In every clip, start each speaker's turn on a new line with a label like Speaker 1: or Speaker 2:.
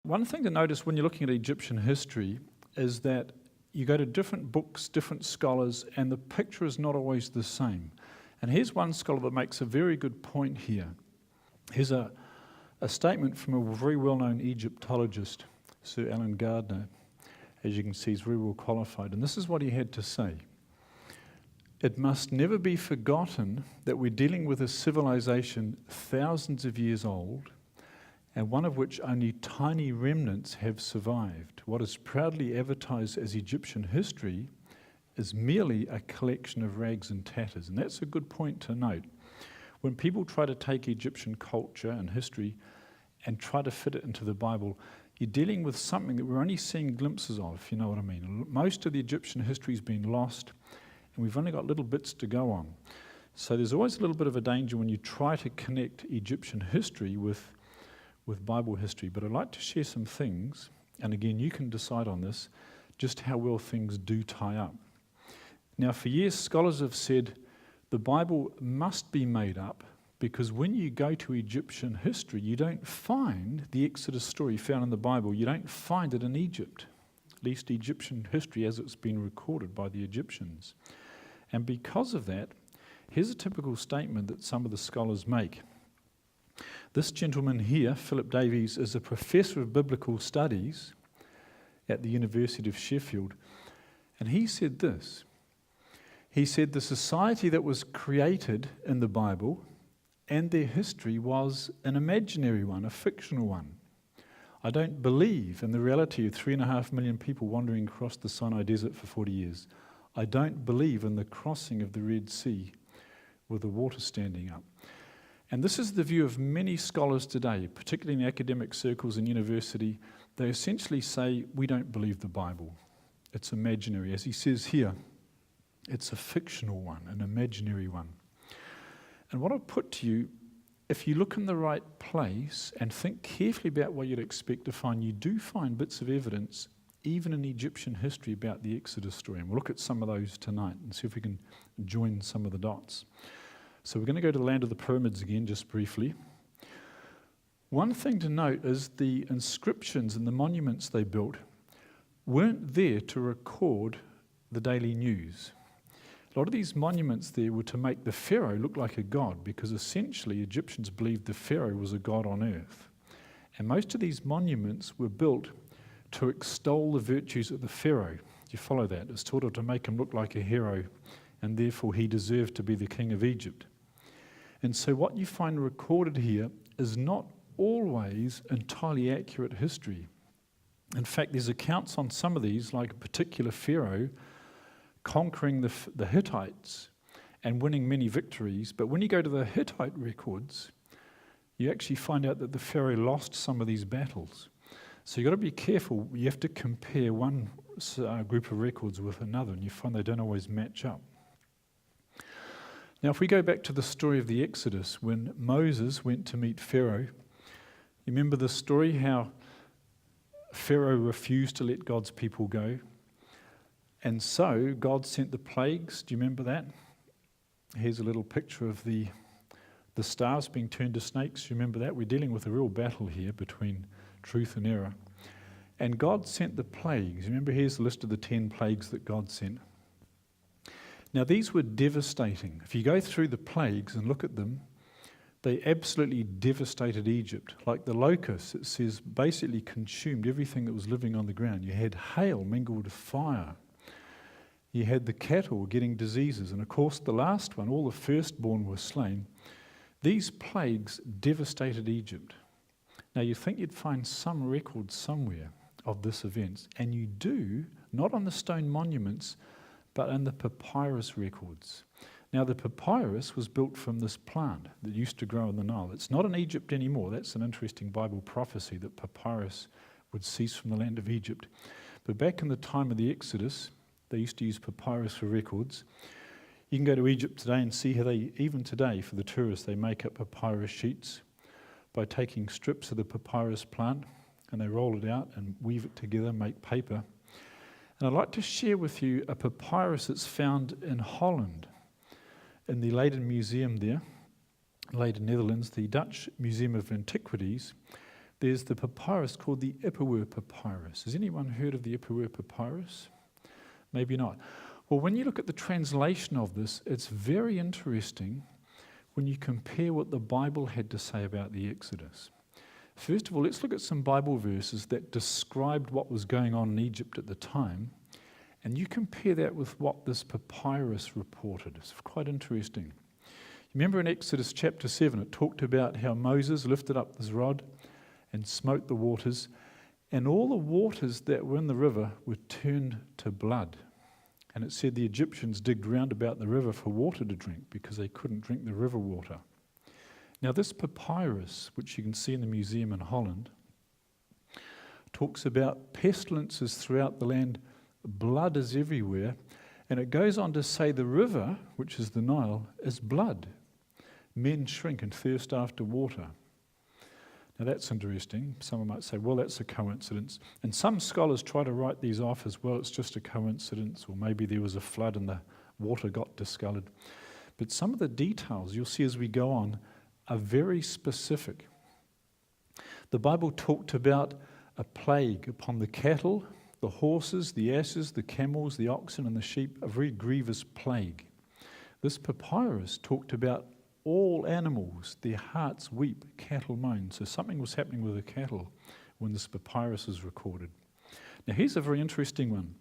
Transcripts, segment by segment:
Speaker 1: One thing to notice when you're looking at Egyptian history is that you go to different books, different scholars, and the picture is not always the same. And here's one scholar that makes a very good point here. Here's a statement from a very well-known Egyptologist, Sir Alan Gardner. As you can see, he's very well qualified. And this is what he had to say. It must never be forgotten that we're dealing with a civilization thousands of years old, and one of which only tiny remnants have survived. What is proudly advertised as Egyptian history is merely a collection of rags and tatters. And that's a good point to note. When people try to take Egyptian culture and history and try to fit it into the Bible, you're dealing with something that we're only seeing glimpses of, if you know what I mean. Most of the Egyptian history has been lost, and we've only got little bits to go on. So there's always a little bit of a danger when you try to connect Egyptian history with Bible history. But I'd like to share some things, and again, you can decide on this, just how well things do tie up. Now, for years, scholars have said the Bible must be made up because when you go to Egyptian history, you don't find the Exodus story found in the Bible. You don't find it in Egypt, at least Egyptian history as it's been recorded by the Egyptians. And because of that, here's a typical statement that some of the scholars make. This gentleman here, Philip Davies, is a professor of biblical studies at the University of Sheffield, and he said this. He said the society that was created in the Bible and their history was an imaginary one, a fictional one. I don't believe in the reality of 3.5 million people wandering across the Sinai Desert for 40 years. I don't believe in the crossing of the Red Sea with the water standing up. And this is the view of many scholars today, particularly in academic circles and university. They essentially say, we don't believe the Bible. It's imaginary. As he says here, it's a fictional one, an imaginary one. And what I'll put to you, if you look in the right place and think carefully about what you'd expect to find, you do find bits of evidence, even in Egyptian history, about the Exodus story. And we'll look at some of those tonight and see if we can join some of the dots. So we're going to go to the land of the pyramids again, just briefly. One thing to note is the inscriptions and the monuments they built weren't there to record the daily news. A lot of these monuments there were to make the pharaoh look like a god, because essentially Egyptians believed the pharaoh was a god on earth. And most of these monuments were built to extol the virtues of the pharaoh. Do you follow that? It's sort of to make him look like a hero, and therefore he deserved to be the king of Egypt. And so what you find recorded here is not always entirely accurate history. In fact, there's accounts on some of these, like a particular pharaoh conquering the Hittites and winning many victories. But when you go to the Hittite records, you actually find out that the pharaoh lost some of these battles. So you've got to be careful. You have to compare one group of records with another, and you find they don't always match up. Now, if we go back to the story of the Exodus, when Moses went to meet Pharaoh, you remember the story how Pharaoh refused to let God's people go? And so God sent the plagues. Do you remember that? Here's a little picture of the stars being turned to snakes. Do you remember that? We're dealing with a real battle here between truth and error. And God sent the plagues. Remember, here's the list of the 10 plagues that God sent. Now, these were devastating. If you go through the plagues and look at them, they absolutely devastated Egypt. Like the locusts, it says, basically consumed everything that was living on the ground. You had hail mingled with fire. You had the cattle getting diseases. And of course, the last one, all the firstborn were slain. These plagues devastated Egypt. Now, you'd think you'd find some record somewhere of this event. And you do, not on the stone monuments, but in the papyrus records. Now, the papyrus was built from this plant that used to grow in the Nile. It's not in Egypt anymore. That's an interesting Bible prophecy that papyrus would cease from the land of Egypt. But back in the time of the Exodus, they used to use papyrus for records. You can go to Egypt today and see how they, even today, for the tourists, they make up papyrus sheets by taking strips of the papyrus plant and they roll it out and weave it together, make paper. And I'd like to share with you a papyrus that's found in Holland, in the Leiden Museum there, Leiden, Netherlands, the Dutch Museum of Antiquities, There's the papyrus called the Ipuwer papyrus. Has anyone heard of the Ipuwer papyrus? Maybe not. Well, when you look at the translation of this, it's very interesting when you compare what the Bible had to say about the Exodus. First of all, let's look at some Bible verses that described what was going on in Egypt at the time, and you compare that with what this papyrus reported. It's quite interesting. Remember in Exodus chapter 7, it talked about how Moses lifted up his rod and smote the waters, and all the waters that were in the river were turned to blood. And it said the Egyptians digged round about the river for water to drink because they couldn't drink the river water. Now this papyrus, which you can see in the museum in Holland, talks about pestilences throughout the land, blood is everywhere, and it goes on to say the river, which is the Nile, is blood. Men shrink and thirst after water. Now that's interesting. Someone might say, well, that's a coincidence. And some scholars try to write these off as, well, it's just a coincidence, or maybe there was a flood and the water got discoloured. But some of the details you'll see as we go on are very specific. The Bible talked about a plague upon the cattle, the horses, the asses, the camels, the oxen, and the sheep, a very grievous plague. This papyrus talked about all animals, their hearts weep, cattle moan. So something was happening with the cattle when this papyrus is recorded. Now here's a very interesting one.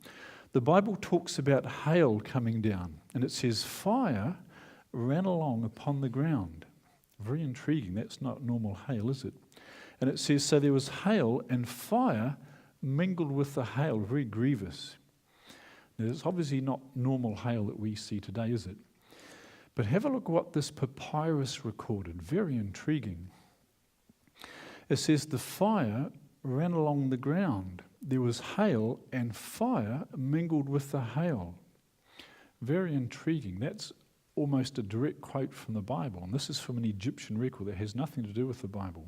Speaker 1: The Bible talks about hail coming down, and it says fire ran along upon the ground. Very intriguing. That's not normal hail, is it? And it says, so there was hail and fire mingled with the hail, very grievous. Now it's obviously not normal hail that we see today, is it? But have a look at what this papyrus recorded. Very intriguing. It says the fire ran along the ground. There was hail and fire mingled with the hail. Very intriguing. That's almost a direct quote from the Bible. And this is from an Egyptian record that has nothing to do with the Bible.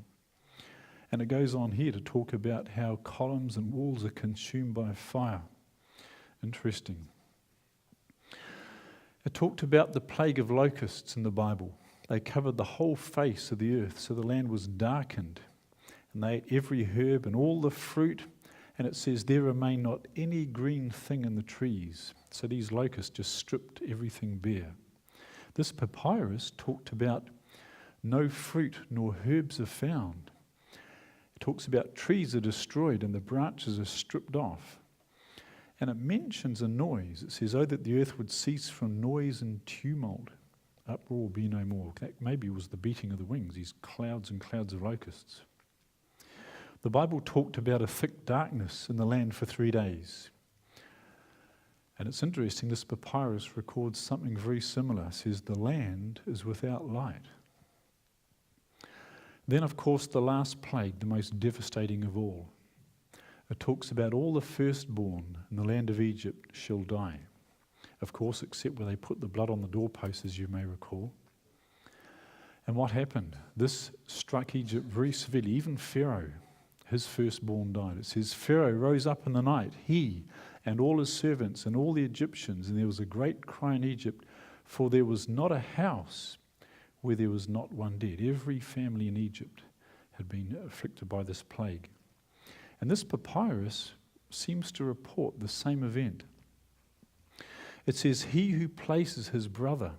Speaker 1: And it goes on here to talk about how columns and walls are consumed by fire. Interesting. It talked about the plague of locusts in the Bible. They covered the whole face of the earth, so the land was darkened. And they ate every herb and all the fruit. And it says, there remained not any green thing in the trees. So these locusts just stripped everything bare. This papyrus talked about no fruit nor herbs are found. It talks about trees are destroyed and the branches are stripped off. And it mentions a noise. It says, oh, that the earth would cease from noise and tumult. Uproar be no more. That maybe was the beating of the wings, these clouds and clouds of locusts. The Bible talked about a thick darkness in the land for 3 days. And it's interesting, this papyrus records something very similar. It says, the land is without light. Then, of course, the last plague, the most devastating of all. It talks about all the firstborn in the land of Egypt shall die. Of course, except where they put the blood on the doorposts, as you may recall. And what happened? This struck Egypt very severely. Even Pharaoh, his firstborn died. It says, Pharaoh rose up in the night, he and all his servants and all the Egyptians, and there was a great cry in Egypt, for there was not a house where there was not one dead. Every family in Egypt had been afflicted by this plague. And this papyrus seems to report the same event. It says, he who places his brother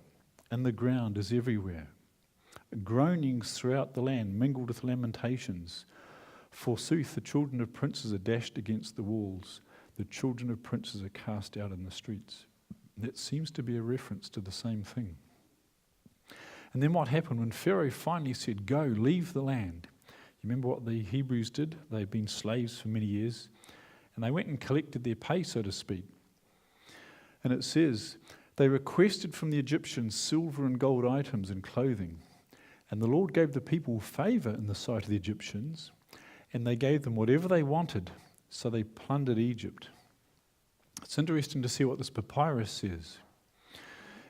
Speaker 1: in the ground is everywhere. Groanings throughout the land mingled with lamentations. Forsooth, the children of princes are dashed against the walls. The children of princes are cast out in the streets. That seems to be a reference to the same thing. And then what happened when Pharaoh finally said, go, leave the land? You remember what the Hebrews did? They'd been slaves for many years. And they went and collected their pay, so to speak. And it says, they requested from the Egyptians silver and gold items and clothing. And the Lord gave the people favour in the sight of the Egyptians. And they gave them whatever they wanted. So they plundered Egypt. It's interesting to see what this papyrus says.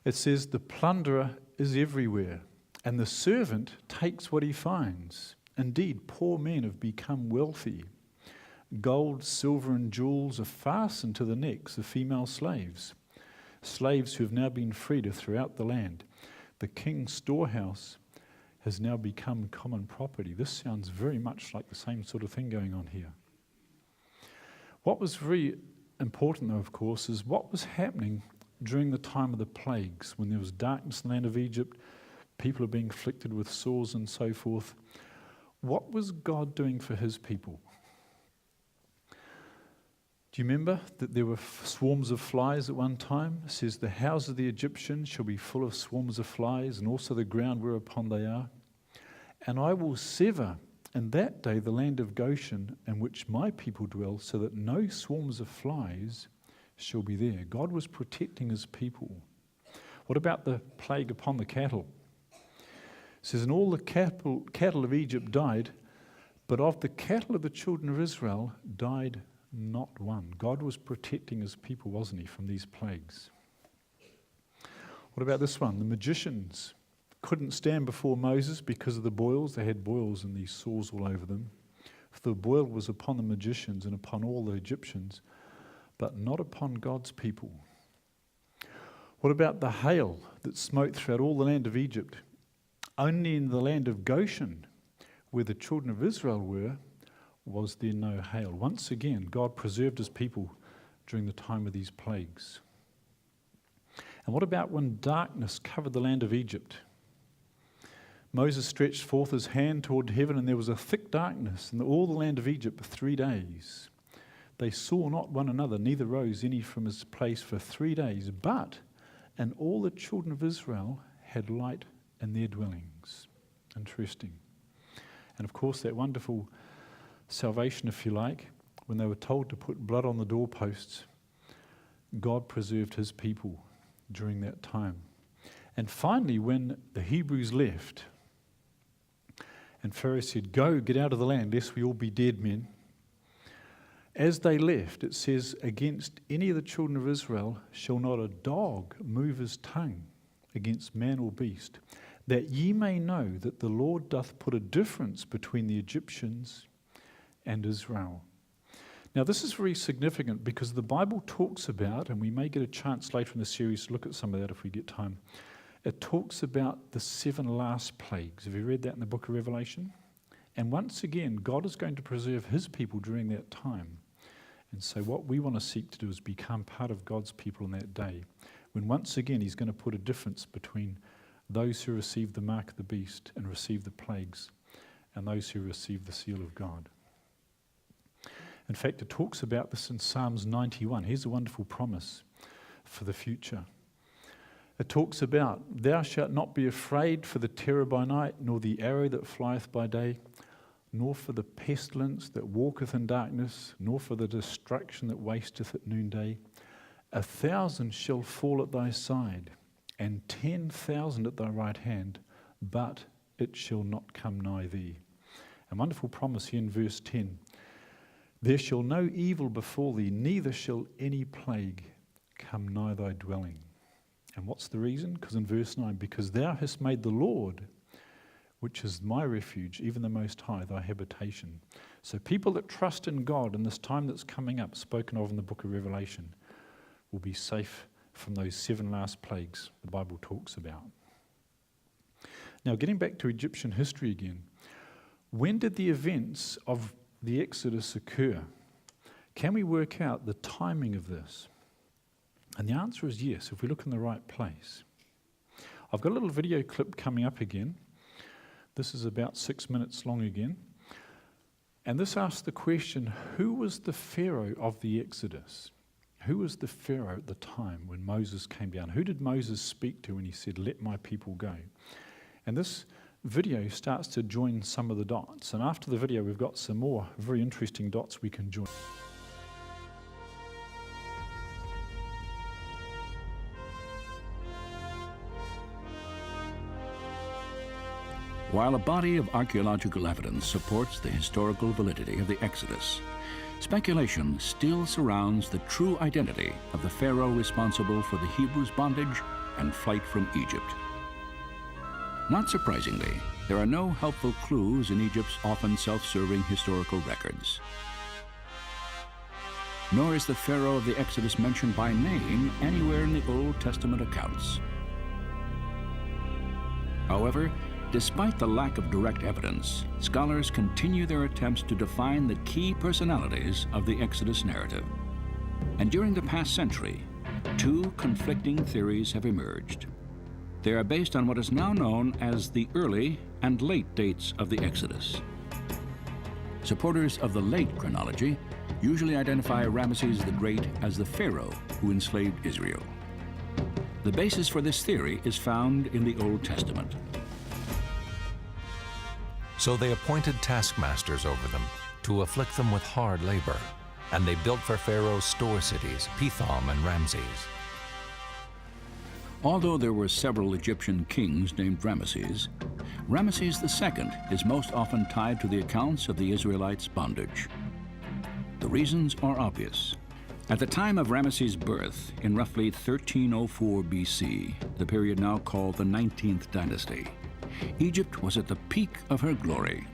Speaker 1: It says, the plunderer is everywhere. And the servant takes what he finds. Indeed, poor men have become wealthy. Gold, silver, and jewels are fastened to the necks of female slaves. Slaves who have now been freed are throughout the land. The king's storehouse has now become common property. This sounds very much like the same sort of thing going on here. What was very important, though, of course, is what was happening during the time of the plagues, when there was darkness in the land of Egypt, people are being afflicted with sores and so forth. What was God doing for his people? Do you remember that there were swarms of flies at one time? It says, the house of the Egyptians shall be full of swarms of flies, and also the ground whereupon they are. And I will sever in that day the land of Goshen, in which my people dwell, so that no swarms of flies shall be there. God was protecting his people. What about the plague upon the cattle? It says, and all the cattle of Egypt died, but of the cattle of the children of Israel died not one. God was protecting his people, wasn't he, from these plagues? What about this one? The magicians couldn't stand before Moses because of the boils. They had boils and these sores all over them. For the boil was upon the magicians and upon all the Egyptians, but not upon God's people. What about the hail that smote throughout all the land of Egypt? Only in the land of Goshen, where the children of Israel were, was there no hail. Once again, God preserved his people during the time of these plagues. And what about when darkness covered the land of Egypt? Moses stretched forth his hand toward heaven, and there was a thick darkness in all the land of Egypt for 3 days. They saw not one another, neither rose any from his place for 3 days. But and all the children of Israel had light in their dwellings. Interesting. And of course, that wonderful salvation, if you like, when they were told to put blood on the doorposts, God preserved his people during that time. And finally, when the Hebrews left, and Pharaoh said, go, get out of the land, lest we all be dead men. As they left, it says, against any of the children of Israel shall not a dog move his tongue against man or beast, that ye may know that the Lord doth put a difference between the Egyptians and Israel. Now, this is very significant because the Bible talks about, and we may get a chance later in the series to look at some of that if we get time, it talks about the 7 last plagues. Have you read that in the book of Revelation? And once again, God is going to preserve his people during that time. And so what we want to seek to do is become part of God's people in that day, when once again he's going to put a difference between those who receive the mark of the beast and receive the plagues, and those who receive the seal of God. In fact, it talks about this in Psalms 91. Here's a wonderful promise for the future. It talks about, thou shalt not be afraid for the terror by night, nor the arrow that flieth by day, nor for the pestilence that walketh in darkness, nor for the destruction that wasteth at noonday. 1,000 shall fall at thy side, and 10,000 at thy right hand, but it shall not come nigh thee. A wonderful promise here in verse 10. There shall no evil befall thee, neither shall any plague come nigh thy dwelling. And what's the reason? Because in verse 9, because thou hast made the Lord, which is my refuge, even the Most High, thy habitation. So people that trust in God in this time that's coming up, spoken of in the book of Revelation, will be safe from those 7 last plagues the Bible talks about. Now, getting back to Egyptian history again, when did the events of the Exodus occur? Can we work out the timing of this? And the answer is yes, if we look in the right place. I've got a little video clip coming up again. This is about 6 minutes long again. And this asks the question, who was the Pharaoh of the Exodus? Who was the Pharaoh at the time when Moses came down? Who did Moses speak to when he said, let my people go? And this video starts to join some of the dots. And after the video, we've got some more very interesting dots we can join.
Speaker 2: While a body of archaeological evidence supports the historical validity of the Exodus, speculation still surrounds the true identity of the Pharaoh responsible for the Hebrews' bondage and flight from Egypt. Not surprisingly, there are no helpful clues in Egypt's often self-serving historical records. Nor is the Pharaoh of the Exodus mentioned by name anywhere in the Old Testament accounts. However, Despite the lack of direct evidence, scholars continue their attempts to define the key personalities of the Exodus narrative. And during the past century, two conflicting theories have emerged. They are based on what is now known as the early and late dates of the Exodus. Supporters of the late chronology usually identify Ramesses the Great as the pharaoh who enslaved Israel. The basis for this theory is found in the Old Testament.
Speaker 3: So they appointed taskmasters over them to afflict them with hard labor, and they built for Pharaoh store cities, Pithom and Ramses.
Speaker 2: Although there were several Egyptian kings named Ramesses, Ramesses II is most often tied to the accounts of the Israelites' bondage. The reasons are obvious. At the time of Ramesses' birth, in roughly 1304 BC, the period now called the 19th dynasty, Egypt was at the peak of her glory.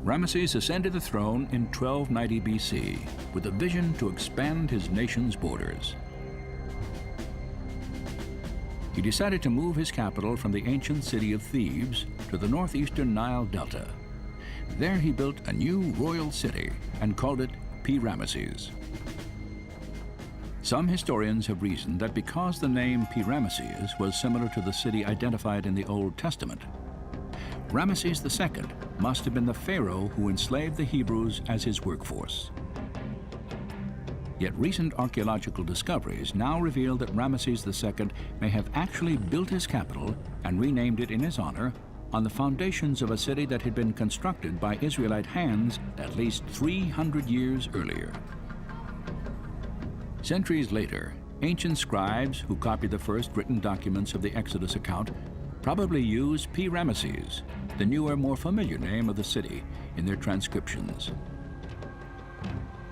Speaker 2: Ramesses ascended the throne in 1290 BC with a vision to expand his nation's borders. He decided to move his capital from the ancient city of Thebes to the northeastern Nile Delta. There he built a new royal city and called it Pi-Ramesses. Some historians have reasoned that because the name Pi-Ramesses was similar to the city identified in the Old Testament, Ramesses II must have been the pharaoh who enslaved the Hebrews as his workforce. Yet recent archaeological discoveries now reveal that Ramesses II may have actually built his capital and renamed it in his honor on the foundations of a city that had been constructed by Israelite hands at least 300 years earlier. Centuries later, ancient scribes who copied the first written documents of the Exodus account probably used Pi-Ramesses, the newer, more familiar name of the city, in their transcriptions.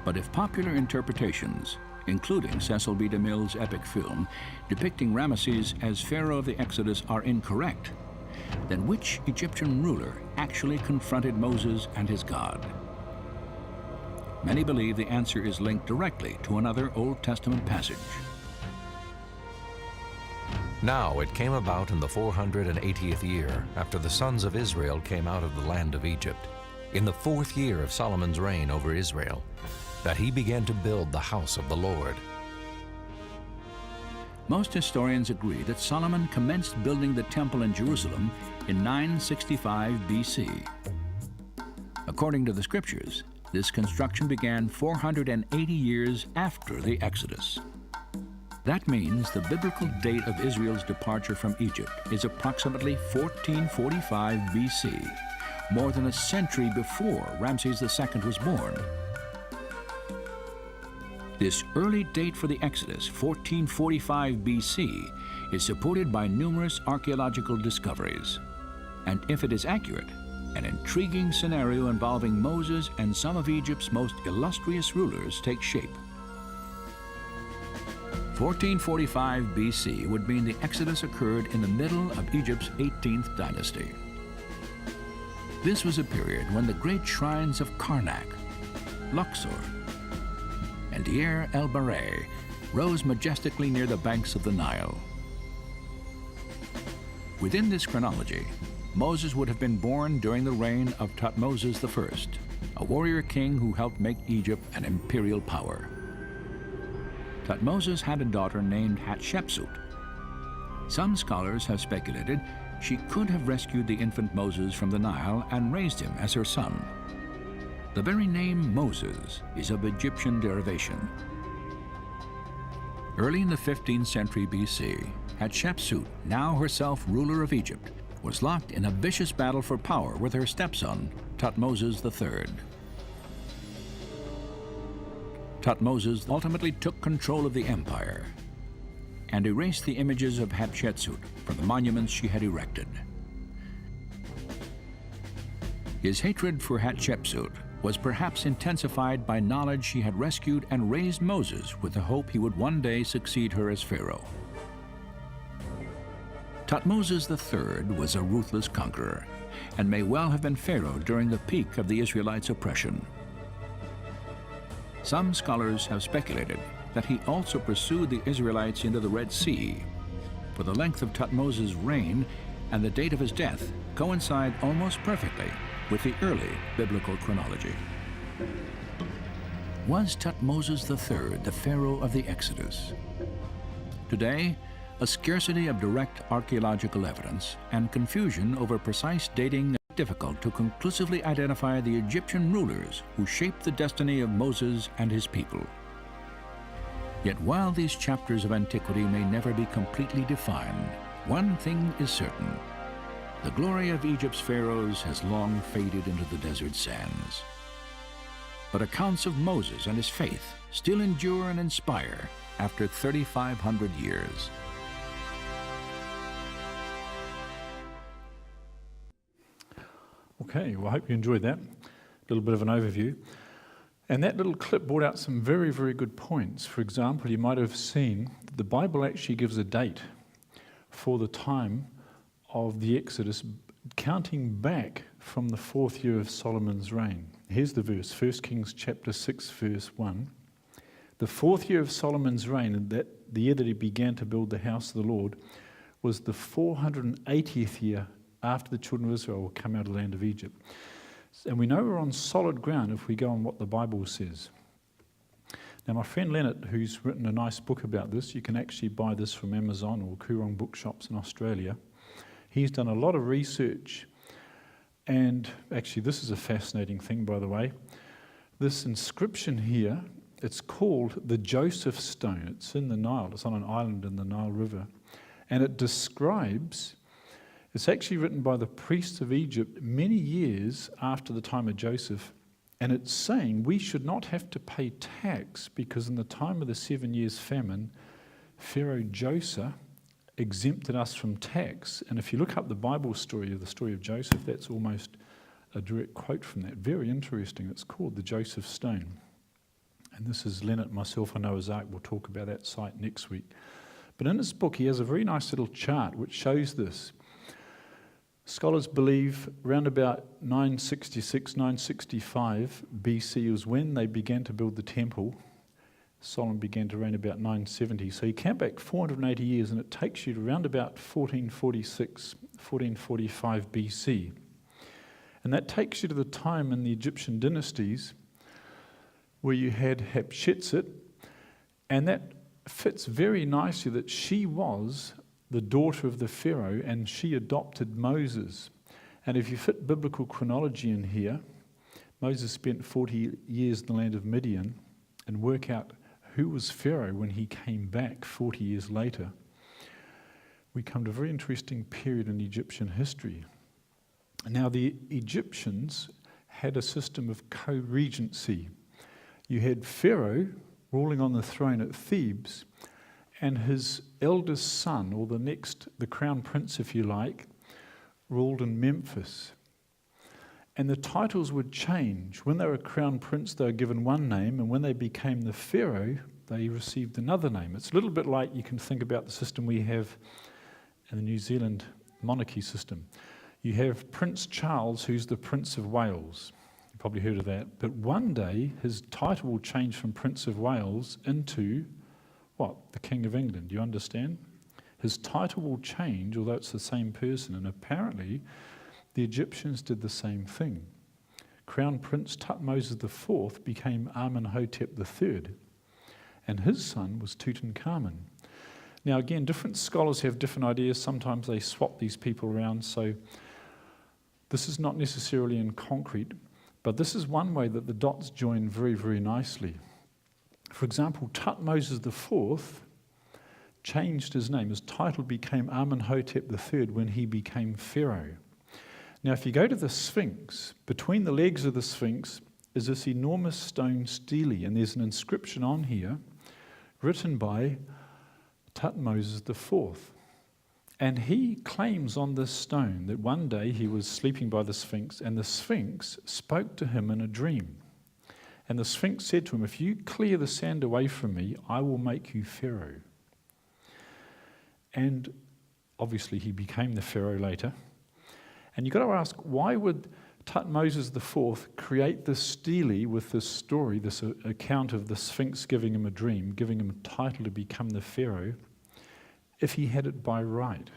Speaker 2: But if popular interpretations, including Cecil B. DeMille's epic film, depicting Ramesses as pharaoh of the Exodus are incorrect, then which Egyptian ruler actually confronted Moses and his God? Many believe the answer is linked directly to another Old Testament passage.
Speaker 3: Now it came about in the 480th year, after the sons of Israel came out of the land of Egypt, in the 4th year of Solomon's reign over Israel, that he began to build the house of the Lord.
Speaker 2: Most historians agree that Solomon commenced building the temple in Jerusalem in 965 BC. According to the scriptures, this construction began 480 years after the Exodus. That means the biblical date of Israel's departure from Egypt is approximately 1445 BC, more than a century before Ramses II was born. This early date for the Exodus, 1445 BC, is supported by numerous archaeological discoveries. And if it is accurate, an intriguing scenario involving Moses and some of Egypt's most illustrious rulers takes shape. 1445 BC would mean the Exodus occurred in the middle of Egypt's 18th dynasty. This was a period when the great shrines of Karnak, Luxor, and Deir el-Bahari rose majestically near the banks of the Nile. Within this chronology, Moses would have been born during the reign of Thutmose I, a warrior king who helped make Egypt an imperial power. Thutmose had a daughter named Hatshepsut. Some scholars have speculated she could have rescued the infant Moses from the Nile and raised him as her son. The very name Moses is of Egyptian derivation. Early in the 15th century BC, Hatshepsut, now herself ruler of Egypt, was locked in a vicious battle for power with her stepson, Thutmose III. Thutmose ultimately took control of the empire and erased the images of Hatshepsut from the monuments she had erected. His hatred for Hatshepsut was perhaps intensified by knowledge she had rescued and raised Moses with the hope he would one day succeed her as pharaoh. Thutmose III was a ruthless conqueror and may well have been pharaoh during the peak of the Israelites' oppression. Some scholars have speculated that he also pursued the Israelites into the Red Sea, for the length of Thutmose' reign and the date of his death coincide almost perfectly with the early biblical chronology. Was Thutmose III the pharaoh of the Exodus? Today, a scarcity of direct archaeological evidence and confusion over precise dating make it difficult to conclusively identify the Egyptian rulers who shaped the destiny of Moses and his people. Yet while these chapters of antiquity may never be completely defined, one thing is certain: the glory of Egypt's pharaohs has long faded into the desert sands. But accounts of Moses and his faith still endure and inspire after 3,500 years.
Speaker 1: Okay, well, I hope you enjoyed that. A little bit of an overview. And that little clip brought out some very, very good points. For example, you might have seen that the Bible actually gives a date for the time of the Exodus, counting back from the 4th year of Solomon's reign. Here's the verse, 1 Kings chapter 6, verse 1. The 4th year of Solomon's reign, and that the year that he began to build the house of the Lord, was the 480th year after the children of Israel would come out of the land of Egypt. And we know we're on solid ground if we go on what the Bible says. Now, my friend Leonard, who's written a nice book about this, you can actually buy this from Amazon or Koorong bookshops in Australia. He's done a lot of research, and actually this is a fascinating thing, by the way. This inscription here, it's called the Joseph Stone. It's in the Nile. It's on an island in the Nile River. And it describes, it's actually written by the priests of Egypt many years after the time of Joseph. And it's saying we should not have to pay tax because in the time of the 7 years famine, Pharaoh Joseph exempted us from tax. And if you look up the Bible story of the story of Joseph, that's almost a direct quote from that. Very interesting. It's called the Joseph Stone. And this is Leonard, myself, and Noah's Ark. We'll talk about that site next week. But in his book, he has a very nice little chart which shows this. Scholars believe around about 966, 965 BC was when they began to build the temple. Solomon began to reign about 970. So you count back 480 years and it takes you to around about 1446, 1445 BC. And that takes you to the time in the Egyptian dynasties where you had Hatshepsut, and that fits very nicely that she was the daughter of the Pharaoh and she adopted Moses. And if you fit biblical chronology in here, Moses spent 40 years in the land of Midian, and work out who was Pharaoh when he came back 40 years later. We come to a very interesting period in Egyptian history. Now the Egyptians had a system of co-regency. You had Pharaoh ruling on the throne at Thebes, and his eldest son, or the crown prince, if you like, ruled in Memphis. And the titles would change. When they were crown prince, they were given one name, and when they became the pharaoh, they received another name. It's a little bit like you can think about the system we have in the New Zealand monarchy system. You have Prince Charles, who's the Prince of Wales. You've probably heard of that. But one day, his title will change from Prince of Wales into what? The King of England. Do you understand? His title will change, although it's the same person. And apparently, the Egyptians did the same thing. Crown Prince Thutmose IV became Amenhotep III, and his son was Tutankhamun. Now again, different scholars have different ideas. Sometimes they swap these people around, so this is not necessarily in concrete, but this is one way that the dots join very, very nicely. For example, Thutmose IV changed his name. His title became Amenhotep III when he became Pharaoh. Now, if you go to the Sphinx, between the legs of the Sphinx is this enormous stone stele, and there's an inscription on here written by Thutmose IV. And he claims on this stone that one day he was sleeping by the Sphinx, and the Sphinx spoke to him in a dream. And the Sphinx said to him, "If you clear the sand away from me, I will make you Pharaoh." And obviously he became the Pharaoh later. And you've got to ask, why would Thutmose IV create this stele with this story, this account of the Sphinx giving him a dream, giving him a title to become the Pharaoh, if he had it by right.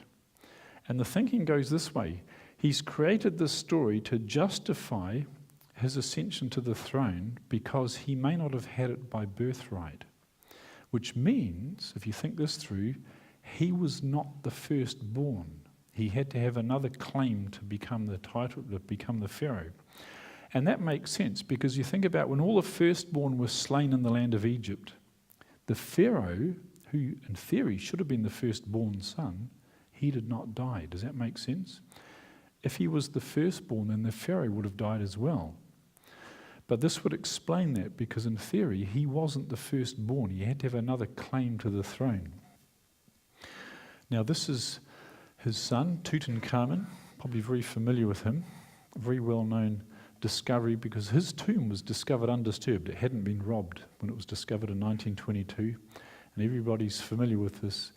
Speaker 1: And the thinking goes this way. He's created this story to justify his ascension to the throne because he may not have had it by birthright. Which means, if you think this through, he was not the firstborn. He had to have another claim to become the title, to become the Pharaoh. And that makes sense because you think about when all the firstborn were slain in the land of Egypt, the Pharaoh, who in theory should have been the firstborn son, he did not die. Does that make sense? If he was the firstborn, then the Pharaoh would have died as well. But this would explain that because in theory, he wasn't the firstborn. He had to have another claim to the throne. Now this is his son, Tutankhamun, probably very familiar with him, a very well-known discovery because his tomb was discovered undisturbed. It hadn't been robbed when it was discovered in 1922. And everybody's familiar with this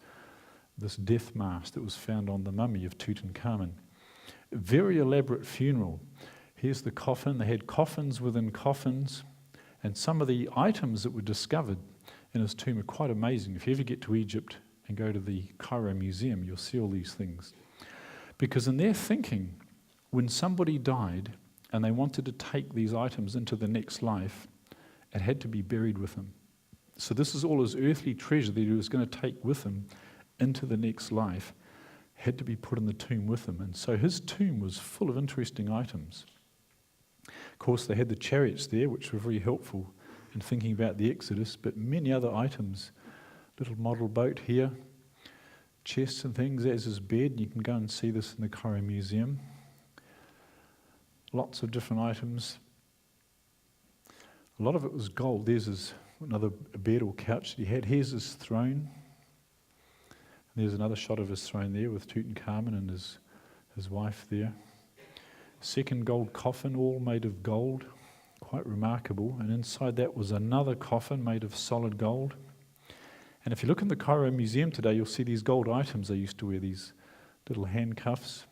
Speaker 1: death mask that was found on the mummy of Tutankhamun. A very elaborate funeral. Here's the coffin. They had coffins within coffins. And some of the items that were discovered in his tomb are quite amazing. If you ever get to Egypt and go to the Cairo Museum, you'll see all these things. Because in their thinking, when somebody died and they wanted to take these items into the next life, it had to be buried with him. So this is all his earthly treasure that he was going to take with him into the next life, had to be put in the tomb with him. And so his tomb was full of interesting items. Of course, they had the chariots there, which were very helpful in thinking about the Exodus, but many other items. Little model boat here, chests and things, as his bed. You can go and see this in the Cairo Museum. Lots of different items. A lot of it was gold. There's another bed or couch that he had. Here's his throne. And there's another shot of his throne there with Tutankhamun and his wife there. Second gold coffin, all made of gold. Quite remarkable. And inside that was another coffin made of solid gold. And if you look in the Cairo Museum today, you'll see these gold items. They used to wear these little handcuffs.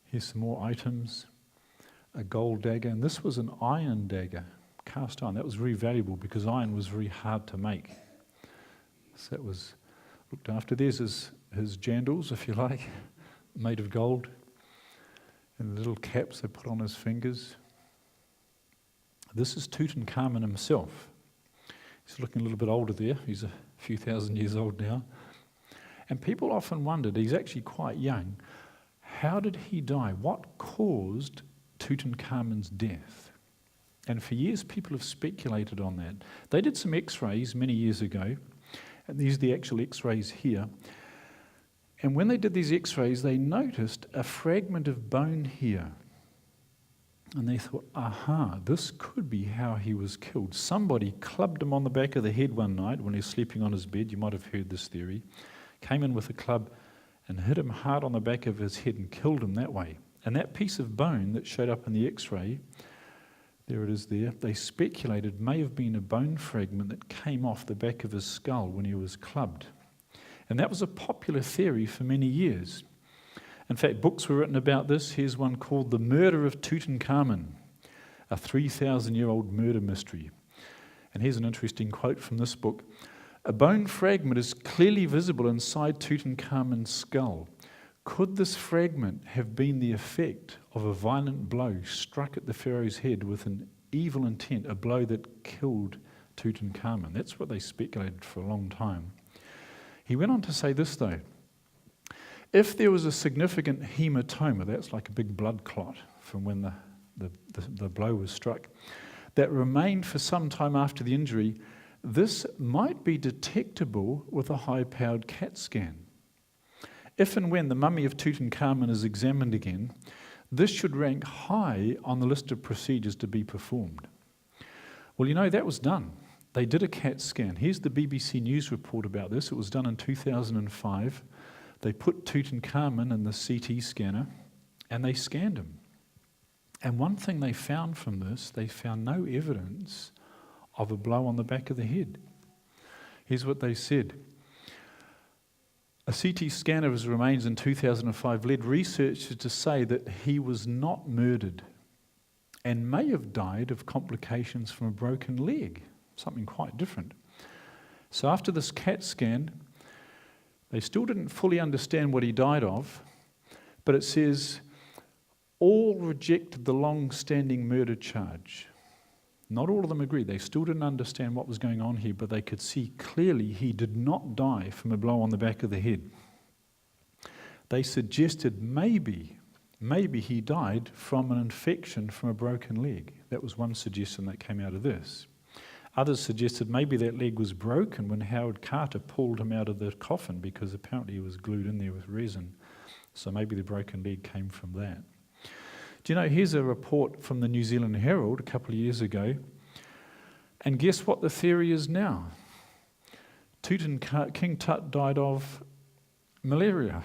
Speaker 1: Here's some more items. A gold dagger. And this was an iron dagger, cast iron. That was very valuable because iron was very hard to make. So that was looked after. There's his jandals, if you like, made of gold. And the little caps they put on his fingers. This is Tutankhamun himself. He's looking a little bit older there. He's a few thousand years old now. And people often wondered, he's actually quite young, how did he die? What caused Tutankhamun's death? And for years people have speculated on that. They did some x-rays many years ago, and these are the actual x-rays here. And when they did these x-rays, they noticed a fragment of bone here. And they thought, aha, this could be how he was killed. Somebody clubbed him on the back of the head one night when he was sleeping on his bed. You might have heard this theory. Came in with a club and hit him hard on the back of his head and killed him that way. And that piece of bone that showed up in the x-ray, there it is there, they speculated may have been a bone fragment that came off the back of his skull when he was clubbed. And that was a popular theory for many years. In fact, books were written about this. Here's one called The Murder of Tutankhamun, a 3,000-year-old murder mystery. And here's an interesting quote from this book. A bone fragment is clearly visible inside Tutankhamun's skull. Could this fragment have been the effect of a violent blow struck at the pharaoh's head with an evil intent, a blow that killed Tutankhamun? That's what they speculated for a long time. He went on to say this, though. If there was a significant hematoma, that's like a big blood clot from when the blow was struck, that remained for some time after the injury, this might be detectable with a high-powered CAT scan. If and when the mummy of Tutankhamun is examined again, this should rank high on the list of procedures to be performed. Well, you know, that was done. They did a CAT scan. Here's the BBC News report about this. It was done in 2005. They put Tutankhamun in the CT scanner and they scanned him. And one thing they found from this, they found no evidence of a blow on the back of the head. Here's what they said. A CT scan of his remains in 2005 led researchers to say that he was not murdered and may have died of complications from a broken leg, something quite different. So after this CAT scan, They still didn't fully understand what he died of, but it says, all rejected the long-standing murder charge. Not all of them agreed. They still didn't understand what was going on here, but they could see clearly he did not die from a blow on the back of the head. They suggested maybe he died from an infection from a broken leg. That was one suggestion that came out of this. Others suggested maybe that leg was broken when Howard Carter pulled him out of the coffin, because apparently he was glued in there with resin. So maybe the broken leg came from that. Do you know, here's a report from the New Zealand Herald a couple of years ago, and guess what the theory is now? King Tut died of malaria.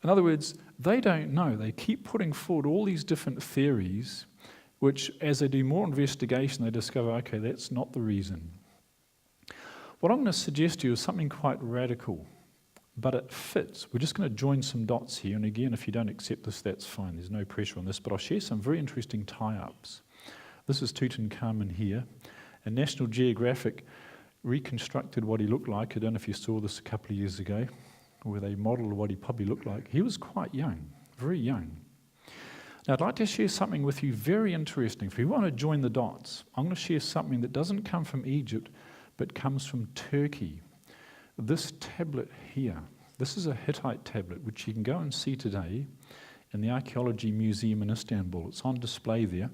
Speaker 1: In other words, they don't know. They keep putting forward all these different theories, which as they do more investigation, they discover, okay, that's not the reason. What I'm going to suggest to you is something quite radical, but it fits. We're just going to join some dots here, and again, if you don't accept this, that's fine. There's no pressure on this, but I'll share some very interesting tie-ups. This is Tutankhamun here, and National Geographic reconstructed what he looked like. I don't know if you saw this a couple of years ago, where they modelled what he probably looked like. He was quite young, very young. Now, I'd like to share something with you very interesting. If you want to join the dots, I'm going to share something that doesn't come from Egypt, but comes from Turkey. This tablet here, this is a Hittite tablet, which you can go and see today in the Archaeology Museum in Istanbul. It's on display there.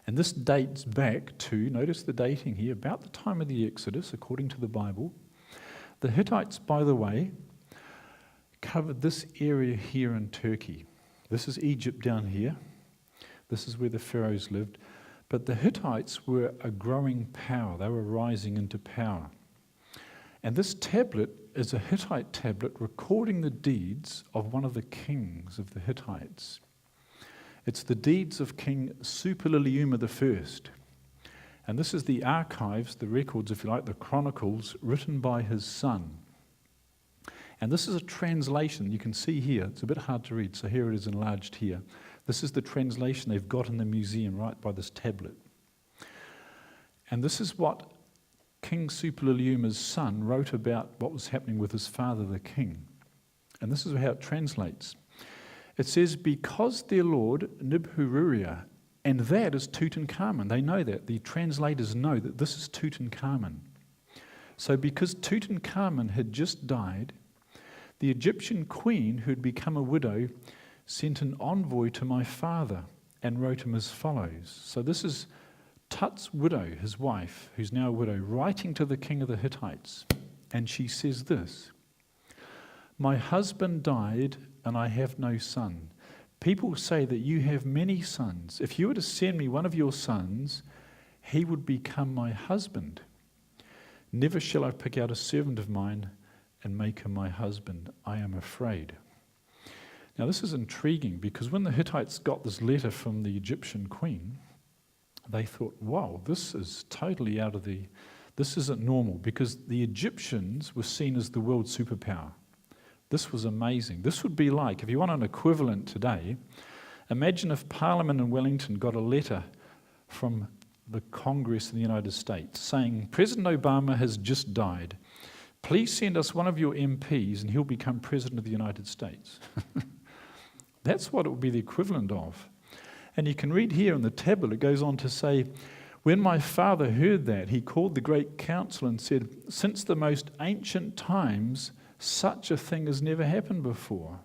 Speaker 1: And this dates back to, notice the dating here, about the time of the Exodus, according to the Bible. The Hittites, by the way, covered this area here in Turkey. This is Egypt down here. This is where the pharaohs lived. But the Hittites were a growing power. They were rising into power. And this tablet is a Hittite tablet recording the deeds of one of the kings of the Hittites. It's the deeds of King Suppiluliuma I. And this is the archives, the records, if you like, the chronicles, written by his son. And this is a translation. You can see here, it's a bit hard to read, so here it is enlarged here. This is the translation they've got in the museum right by this tablet. And this is what King Suppiluliuma's son wrote about what was happening with his father, the king. And this is how it translates. It says, because their lord Nibhururiya, and that is Tutankhamun. They know that. The translators know that this is Tutankhamun. So because Tutankhamun had just died, the Egyptian queen, who had become a widow, sent an envoy to my father and wrote him as follows. So this is Tut's widow, his wife, who's now a widow, writing to the king of the Hittites. And she says this, my husband died and I have no son. People say that you have many sons. If you were to send me one of your sons, he would become my husband. Never shall I pick out a servant of mine and make him my husband. I am afraid. Now this is intriguing, because when the Hittites got this letter from the Egyptian queen, they thought, wow, this is totally this isn't normal, because the Egyptians were seen as the world superpower. This was amazing. This would be like, if you want an equivalent today, imagine if Parliament in Wellington got a letter from the Congress in the United States saying, President Obama has just died. Please send us one of your MPs and he'll become President of the United States. That's what it would be the equivalent of. And you can read here in the tablet, it goes on to say, when my father heard that, he called the great council and said, since the most ancient times, such a thing has never happened before.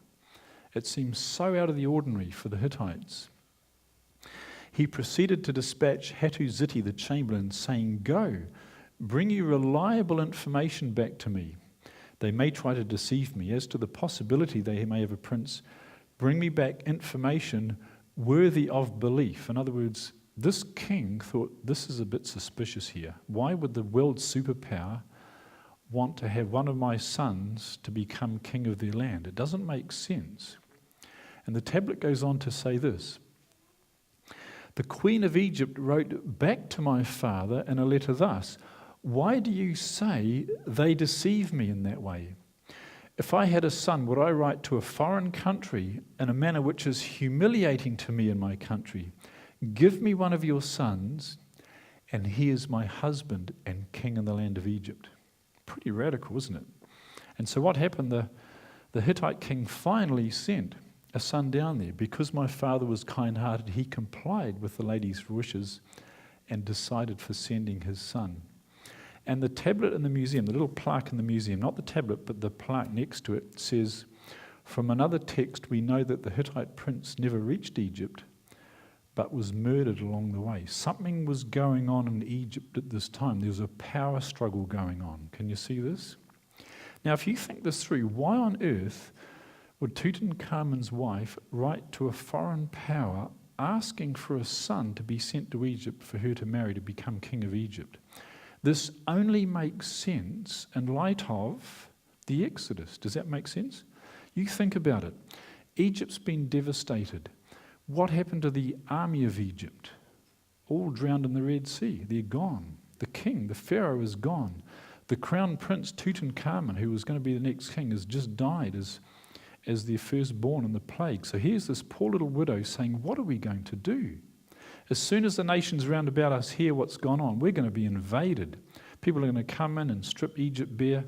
Speaker 1: It seems so out of the ordinary for the Hittites. He proceeded to dispatch Hattusili the chamberlain, saying, go, bring you reliable information back to me. They may try to deceive me. As to the possibility they may have a prince, bring me back information worthy of belief. In other words, this king thought, this is a bit suspicious here. Why would the world superpower want to have one of my sons to become king of their land? It doesn't make sense. And the tablet goes on to say this. The queen of Egypt wrote back to my father in a letter thus, why do you say they deceive me in that way? If I had a son, would I write to a foreign country in a manner which is humiliating to me in my country? Give me one of your sons, and he is my husband and king in the land of Egypt. pretty radical, isn't it? And so what happened? The Hittite king finally sent a son down there. Because my father was kind-hearted, he complied with the lady's wishes and decided for sending his son. And the tablet in the museum, the little plaque in the museum, not the tablet, but the plaque next to it, says, from another text, we know that the Hittite prince never reached Egypt, but was murdered along the way. Something was going on in Egypt at this time. There was a power struggle going on. Can you see this? Now, if you think this through, why on earth would Tutankhamun's wife write to a foreign power asking for a son to be sent to Egypt for her to marry to become king of Egypt? This only makes sense in light of the Exodus. Does that make sense? You think about it. Egypt's been devastated. What happened to the army of Egypt? All drowned in the Red Sea. They're gone. The king, the pharaoh, is gone. The crown prince, Tutankhamun, who was going to be the next king, has just died as their firstborn in the plague. So here's this poor little widow saying, what are we going to do? As soon as the nations round about us hear what's gone on, we're going to be invaded. People are going to come in and strip Egypt bare.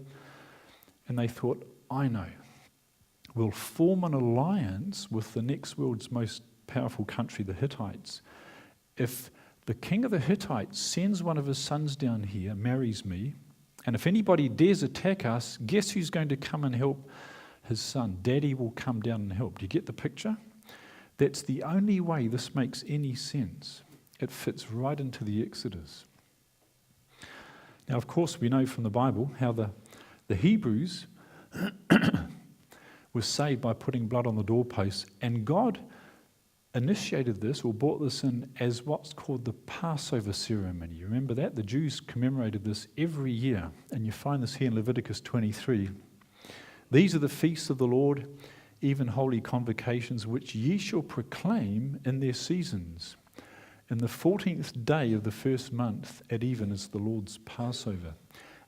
Speaker 1: And they thought, I know. We'll form an alliance with the next world's most powerful country, the Hittites. If the king of the Hittites sends one of his sons down here, marries me, and if anybody dares attack us, guess who's going to come and help his son? Daddy will come down and help. Do you get the picture? That's the only way this makes any sense. It fits right into the Exodus. Now, of course, we know from the Bible how the Hebrews were saved by putting blood on the doorposts, and God initiated this or brought this in as what's called the Passover ceremony. You remember that? The Jews commemorated this every year, and you find this here in Leviticus 23. These are the feasts of the Lord, even holy convocations, which ye shall proclaim in their seasons. In the 14th day of the first month at even is the Lord's Passover.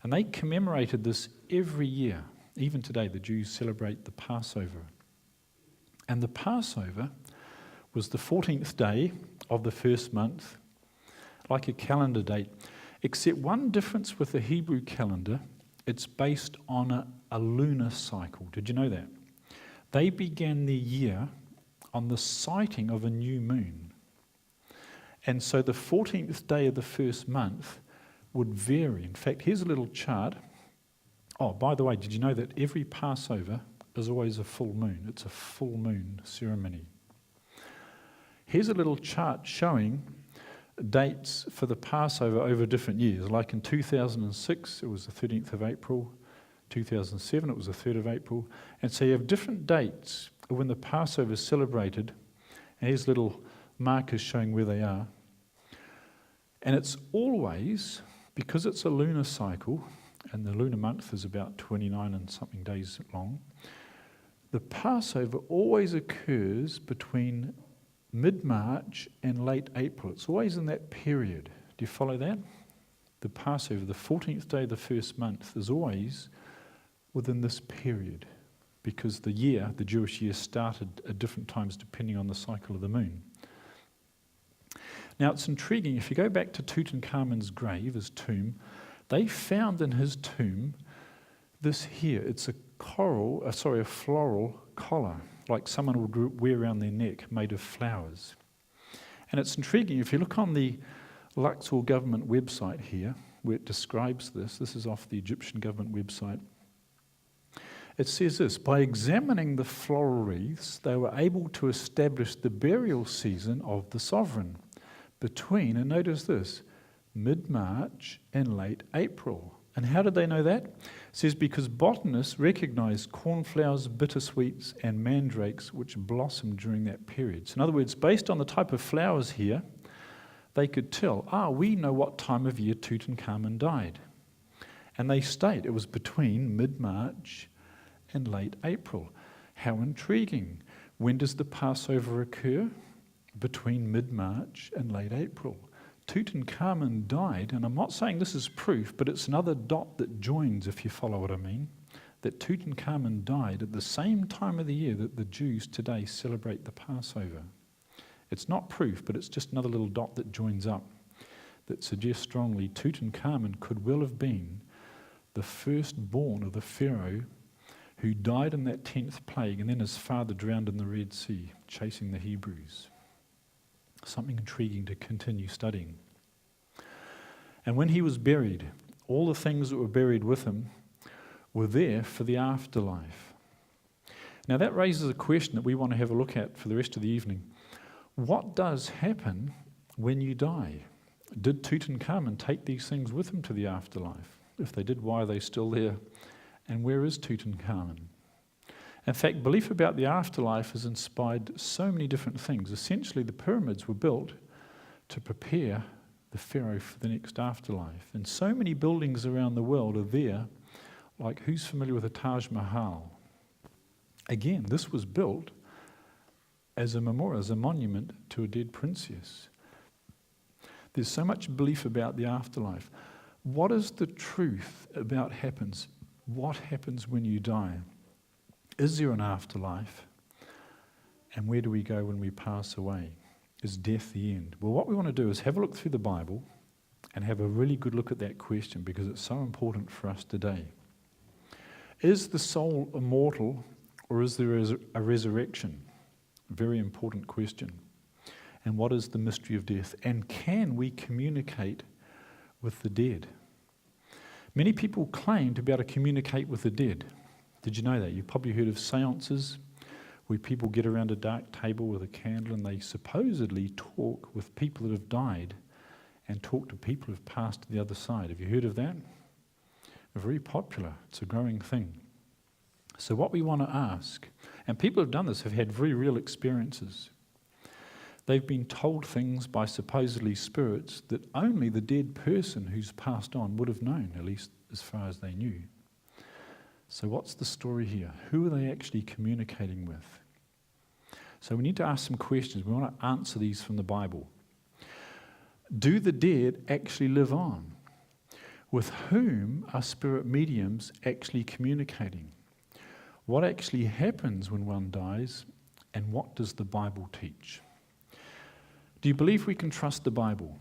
Speaker 1: And they commemorated this every year. Even today, the Jews celebrate the Passover. And the Passover was the 14th day of the first month, like a calendar date, except one difference with the Hebrew calendar, it's based on a lunar cycle. Did you know that? They began their year on the sighting of a new moon. And so the 14th day of the first month would vary. In fact, here's a little chart. Oh, by the way, did you know that every Passover is always a full moon? It's a full moon ceremony. Here's a little chart showing dates for the Passover over different years. Like in 2006, it was the 13th of April. 2007, it was the 3rd of April. And so you have different dates when the Passover is celebrated. And here's little markers showing where they are. And it's always, because it's a lunar cycle, and the lunar month is about 29 and something days long, the Passover always occurs between mid-March and late April. It's always in that period. Do you follow that? The Passover, the 14th day of the first month, is always within this period because the Jewish year, started at different times depending on the cycle of the moon. Now, it's intriguing. If you go back to Tutankhamun's grave, his tomb, they found in his tomb this here. It's a floral collar, like someone would wear around their neck, made of flowers. And it's intriguing. If you look on the Luxor government website here, where it describes this is off the Egyptian government website, it says this: by examining the floral wreaths, they were able to establish the burial season of the sovereign between, and notice this, mid-March and late April. And how did they know that? It says because botanists recognized cornflowers, bittersweets, and mandrakes which blossomed during that period. So in other words, based on the type of flowers here, they could tell, we know what time of year Tutankhamun died. And they state it was between mid-March and late April. How intriguing. When does the Passover occur? Between mid-March and late April. Tutankhamun died, and I'm not saying this is proof, but it's another dot that joins, if you follow what I mean, that Tutankhamun died at the same time of the year that the Jews today celebrate the Passover. It's not proof, but it's just another little dot that joins up that suggests strongly Tutankhamun could well have been the firstborn of the Pharaoh who died in that 10th plague, and then his father drowned in the Red Sea, chasing the Hebrews. Something intriguing to continue studying. And when he was buried, all the things that were buried with him were there for the afterlife. Now that raises a question that we want to have a look at for the rest of the evening. What does happen when you die? Did Tutankhamun take these things with him to the afterlife? If they did, why are they still there? And where is Tutankhamun? In fact, belief about the afterlife has inspired so many different things. Essentially, the pyramids were built to prepare the Pharaoh for the next afterlife. And so many buildings around the world are there, like who's familiar with the Taj Mahal? Again, this was built as a memorial, as a monument to a dead princess. There's so much belief about the afterlife. What is the truth about happens? What happens when you die? Is there an afterlife? And where do we go when we pass away? Is death the end? Well, what we want to do is have a look through the Bible and have a really good look at that question, because it's so important for us today. Is the soul immortal, or is there a resurrection? Very important question. And what is the mystery of death? And can we communicate with the dead? Many people claim to be able to communicate with the dead. Did you know that? You've probably heard of seances where people get around a dark table with a candle and they supposedly talk with people that have died and talk to people who have passed to the other side. Have you heard of that? Very popular. It's a growing thing. So what we want to ask, and people who have done this have had very real experiences. They've been told things by supposedly spirits that only the dead person who's passed on would have known, at least as far as they knew. So what's the story here? Who are they actually communicating with? So we need to ask some questions. We want to answer these from the Bible. Do the dead actually live on? With whom are spirit mediums actually communicating? What actually happens when one dies, and what does the Bible teach? Do you believe we can trust the Bible?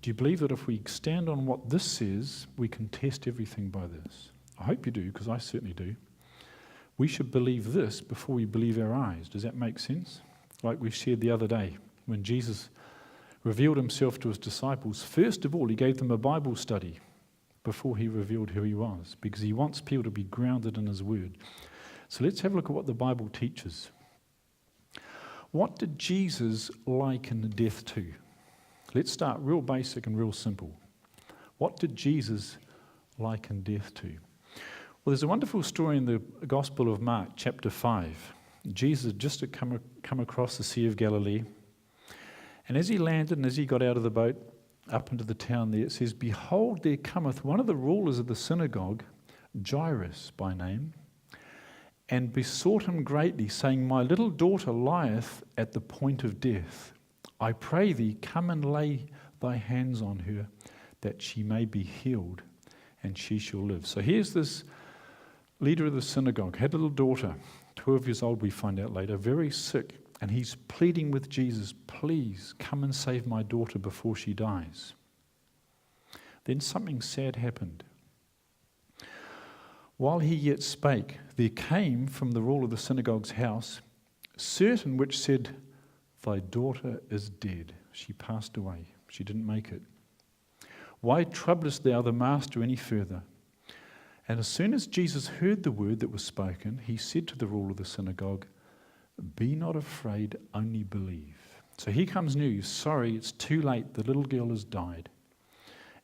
Speaker 1: Do you believe that if we stand on what this says, we can test everything by this? I hope you do, because I certainly do. We should believe this before we believe our eyes. Does that make sense? Like we shared the other day, when Jesus revealed himself to his disciples, first of all, he gave them a Bible study before he revealed who he was, because he wants people to be grounded in his word. So let's have a look at what the Bible teaches. What did Jesus liken death to? Let's start real basic and real simple. What did Jesus liken death to? Well, there's a wonderful story in the Gospel of Mark, chapter 5. Jesus had just come across the Sea of Galilee, and as he landed and as he got out of the boat up into the town there, it says, "Behold, there cometh one of the rulers of the synagogue, Jairus by name, and besought him greatly, saying, My little daughter lieth at the point of death. I pray thee, come and lay thy hands on her, that she may be healed, and she shall live." So here's this leader of the synagogue, had a little daughter, 12 years old we find out later, very sick, and he's pleading with Jesus, "Please come and save my daughter before she dies." Then something sad happened. While he yet spake, there came from the ruler of the synagogue's house certain which said, "Thy daughter is dead. She passed away. She didn't make it. Why troublest thou the master any further?" And as soon as Jesus heard the word that was spoken, he said to the ruler of the synagogue, "Be not afraid, only believe." So here comes news. Sorry, it's too late. The little girl has died.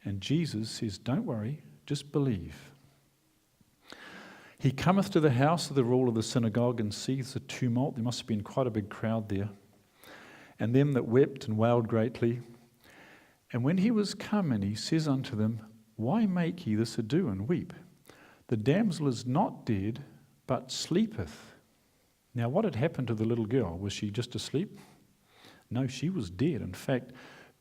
Speaker 1: And Jesus says, don't worry, just believe. He cometh to the house of the ruler of the synagogue and sees the tumult. There must have been quite a big crowd there. And them that wept and wailed greatly. And when he was come in, he says unto them, Why make ye this ado and weep? The damsel is not dead, but sleepeth. Now what had happened to the little girl? Was she just asleep? No, she was dead. In fact,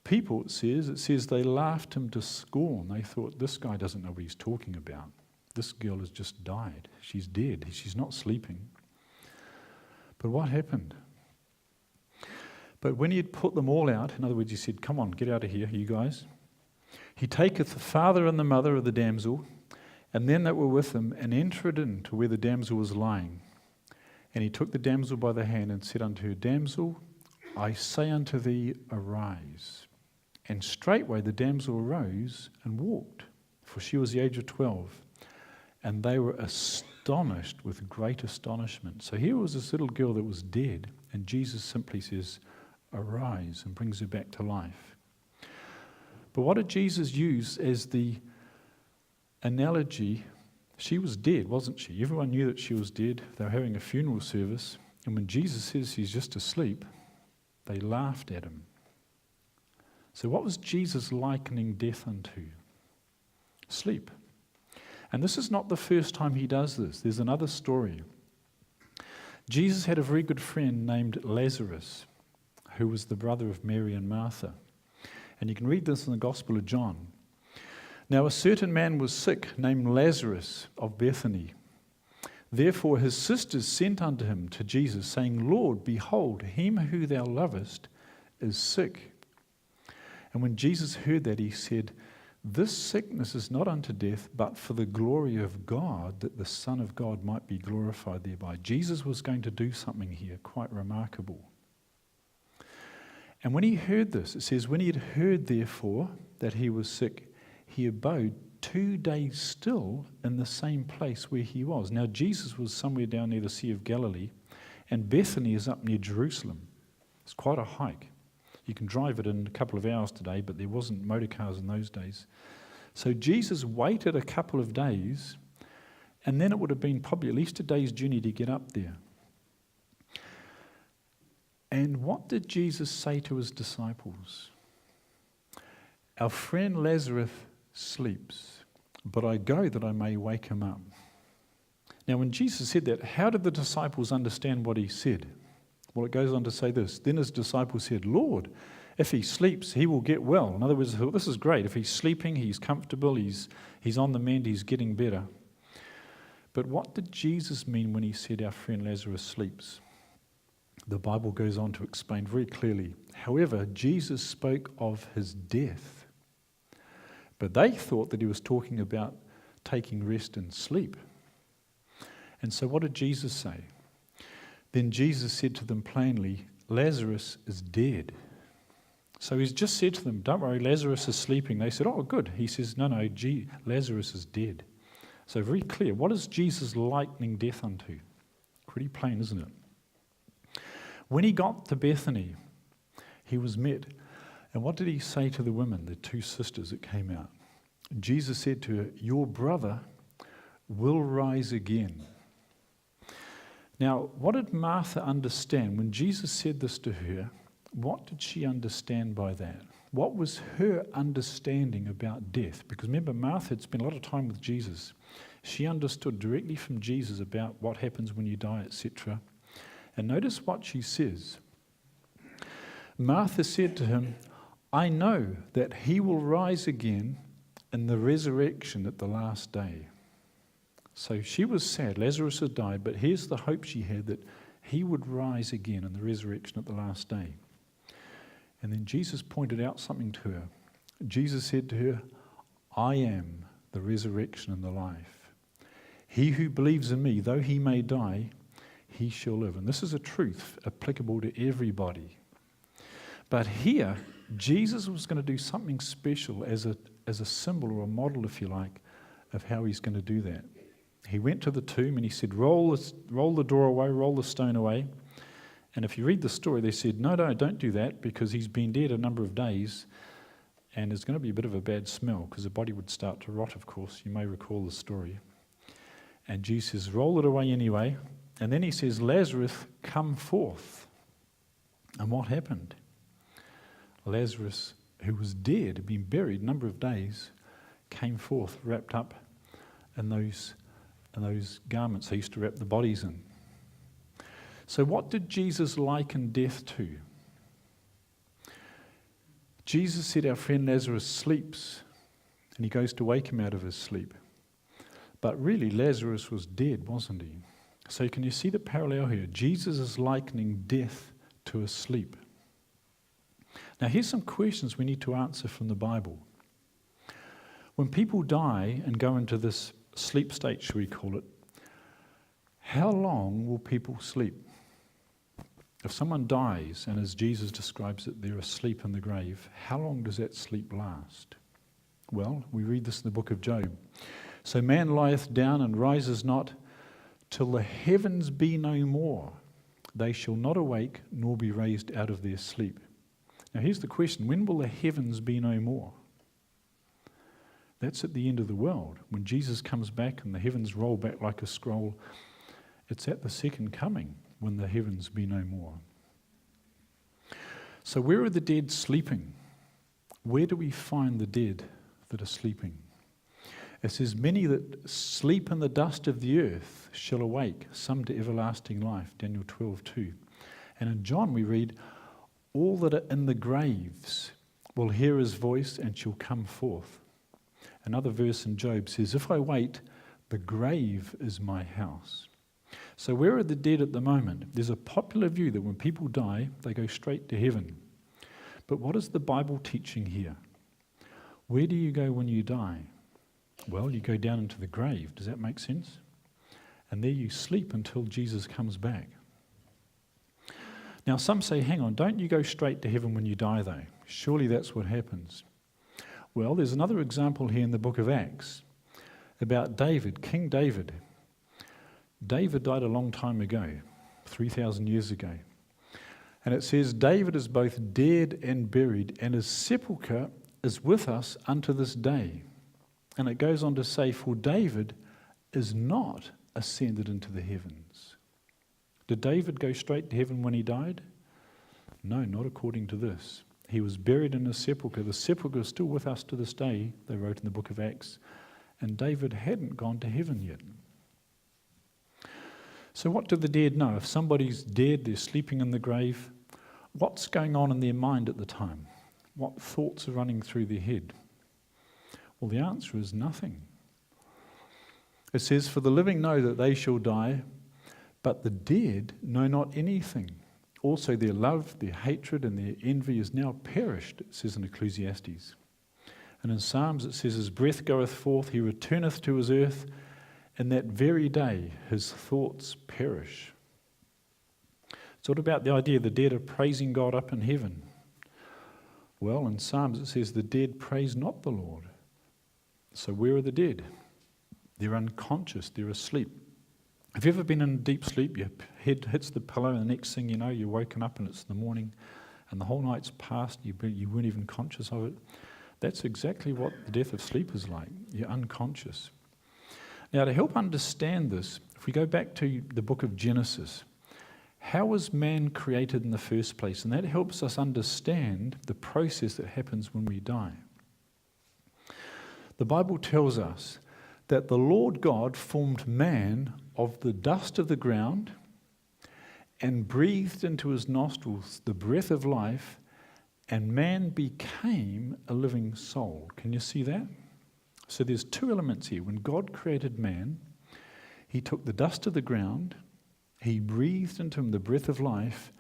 Speaker 1: people, it says they laughed him to scorn. They thought, this guy doesn't know what he's talking about. This girl has just died. She's dead. She's not sleeping. But what happened? But when he had put them all out, in other words, he said, come on, get out of here, you guys. He taketh the father and the mother of the damsel, And then that were with him, and entered into where the damsel was lying. And he took the damsel by the hand, and said unto her, Damsel, I say unto thee, arise. And straightway the damsel arose and walked, for she was the age of 12. And they were astonished with great astonishment. So here was this little girl that was dead, and Jesus simply says, arise, and brings her back to life. But what did Jesus use as the analogy? She was dead, wasn't she? Everyone knew that she was dead. They were having a funeral service, and when Jesus says he's just asleep, they laughed at him. So what was Jesus likening death unto? Sleep. And this is not the first time he does this. There's another story. Jesus had a very good friend named Lazarus, who was the brother of Mary and Martha. And you can read this in the Gospel of John. Now a certain man was sick, named Lazarus of Bethany. Therefore his sisters sent unto him to Jesus, saying, Lord, behold, him who thou lovest is sick. And when Jesus heard that, he said, This sickness is not unto death, but for the glory of God, that the Son of God might be glorified thereby. Jesus was going to do something here quite remarkable. And when he heard this, it says, when he had heard, therefore, that he was sick, he abode 2 days still in the same place where he was. Now, Jesus was somewhere down near the Sea of Galilee, and Bethany is up near Jerusalem. It's quite a hike. You can drive it in a couple of hours today, but there wasn't motor cars in those days. So Jesus waited a couple of days, and then it would have been probably at least a day's journey to get up there. And what did Jesus say to his disciples? Our friend Lazarus sleeps, but I go that I may wake him up. Now, when Jesus said that, how did the disciples understand what he said? Well, it goes on to say this. Then his disciples said, Lord, if he sleeps, he will get well. In other words, this is great. If he's sleeping, he's comfortable, he's on the mend, he's getting better. But what did Jesus mean when he said our friend Lazarus sleeps? The Bible goes on to explain very clearly. However, Jesus spoke of his death. But they thought that he was talking about taking rest and sleep. And so what did Jesus say? Then Jesus said to them plainly, Lazarus is dead. So he's just said to them, don't worry, Lazarus is sleeping. They said, oh, good. He says, no, Lazarus is dead. So very clear. What is Jesus likening death unto? Pretty plain, isn't it? When he got to Bethany, he was met. And what did he say to the women, the two sisters that came out? Jesus said to her, your brother will rise again. Now, what did Martha understand? When Jesus said this to her, what did she understand by that? What was her understanding about death? Because remember, Martha had spent a lot of time with Jesus. She understood directly from Jesus about what happens when you die, etc. And notice what she says. Martha said to him, I know that he will rise again in the resurrection at the last day. So she was sad. Lazarus had died, but here's the hope she had, that he would rise again in the resurrection at the last day. And then Jesus pointed out something to her. Jesus said to her, I am the resurrection and the life. He who believes in me, though he may die, he shall live. And this is a truth applicable to everybody. But here, Jesus was going to do something special as a symbol or a model, if you like, of how he's going to do that. He went to the tomb and he said, roll the door away, roll the stone away. And if you read the story, they said, no, don't do that, because he's been dead a number of days and there's going to be a bit of a bad smell because the body would start to rot, of course. You may recall the story. And Jesus says, roll it away anyway. And then he says, Lazarus, come forth. And what happened? Lazarus, who was dead, had been buried a number of days, came forth wrapped up in those garments they used to wrap the bodies in. So what did Jesus liken death to? Jesus said our friend Lazarus sleeps, and he goes to wake him out of his sleep. But really Lazarus was dead, wasn't he? So can you see the parallel here? Jesus is likening death to a sleep. Now here's some questions we need to answer from the Bible. When people die and go into this sleep state, shall we call it, how long will people sleep? If someone dies, and as Jesus describes it, they're asleep in the grave, how long does that sleep last? Well, we read this in the book of Job. So man lieth down and rises not, till the heavens be no more. They shall not awake, nor be raised out of their sleep. Now here's the question, when will the heavens be no more? That's at the end of the world. When Jesus comes back and the heavens roll back like a scroll, it's at the second coming when the heavens be no more. So where are the dead sleeping? Where do we find the dead that are sleeping? It says, many that sleep in the dust of the earth shall awake, some to everlasting life, Daniel 12:2. And in John we read, all that are in the graves will hear his voice and shall come forth. Another verse in Job says, if I wait, the grave is my house. So where are the dead at the moment? There's a popular view that when people die, they go straight to heaven. But what is the Bible teaching here? Where do you go when you die? Well, you go down into the grave. Does that make sense? And there you sleep until Jesus comes back. Now some say, hang on, don't you go straight to heaven when you die though? Surely that's what happens. Well, there's another example here in the book of Acts about David, King David. David died a long time ago, 3,000 years ago. And it says, David is both dead and buried, and his sepulchre is with us unto this day. And it goes on to say, for David is not ascended into the heavens. Did David go straight to heaven when he died? No, not according to this. He was buried in his sepulchre. The sepulchre is still with us to this day, they wrote in the book of Acts. And David hadn't gone to heaven yet. So what do the dead know? If somebody's dead, they're sleeping in the grave, what's going on in their mind at the time? What thoughts are running through their head? Well, the answer is nothing. It says, for the living know that they shall die, but the dead know not anything. Also their love, their hatred, and their envy is now perished, it says in Ecclesiastes. And in Psalms it says, his breath goeth forth, he returneth to his earth, and that very day his thoughts perish. It's all about the idea the dead are praising God up in heaven. Well, in Psalms it says the dead praise not the Lord. So where are the dead? They're unconscious, they're asleep. Have you ever been in deep sleep? Your head hits the pillow and the next thing you know, you're woken up and it's the morning and the whole night's passed, you weren't even conscious of it. That's exactly what the death of sleep is like. You're unconscious. Now, to help understand this, if we go back to the book of Genesis, how was man created in the first place? And that helps us understand the process that happens when we die. The Bible tells us that the Lord God formed man of the dust of the ground and breathed into his nostrils the breath of life, and man became a living soul. Can you see that? So there's two elements here. When God created man, he took the dust of the ground, he breathed into him the breath of life,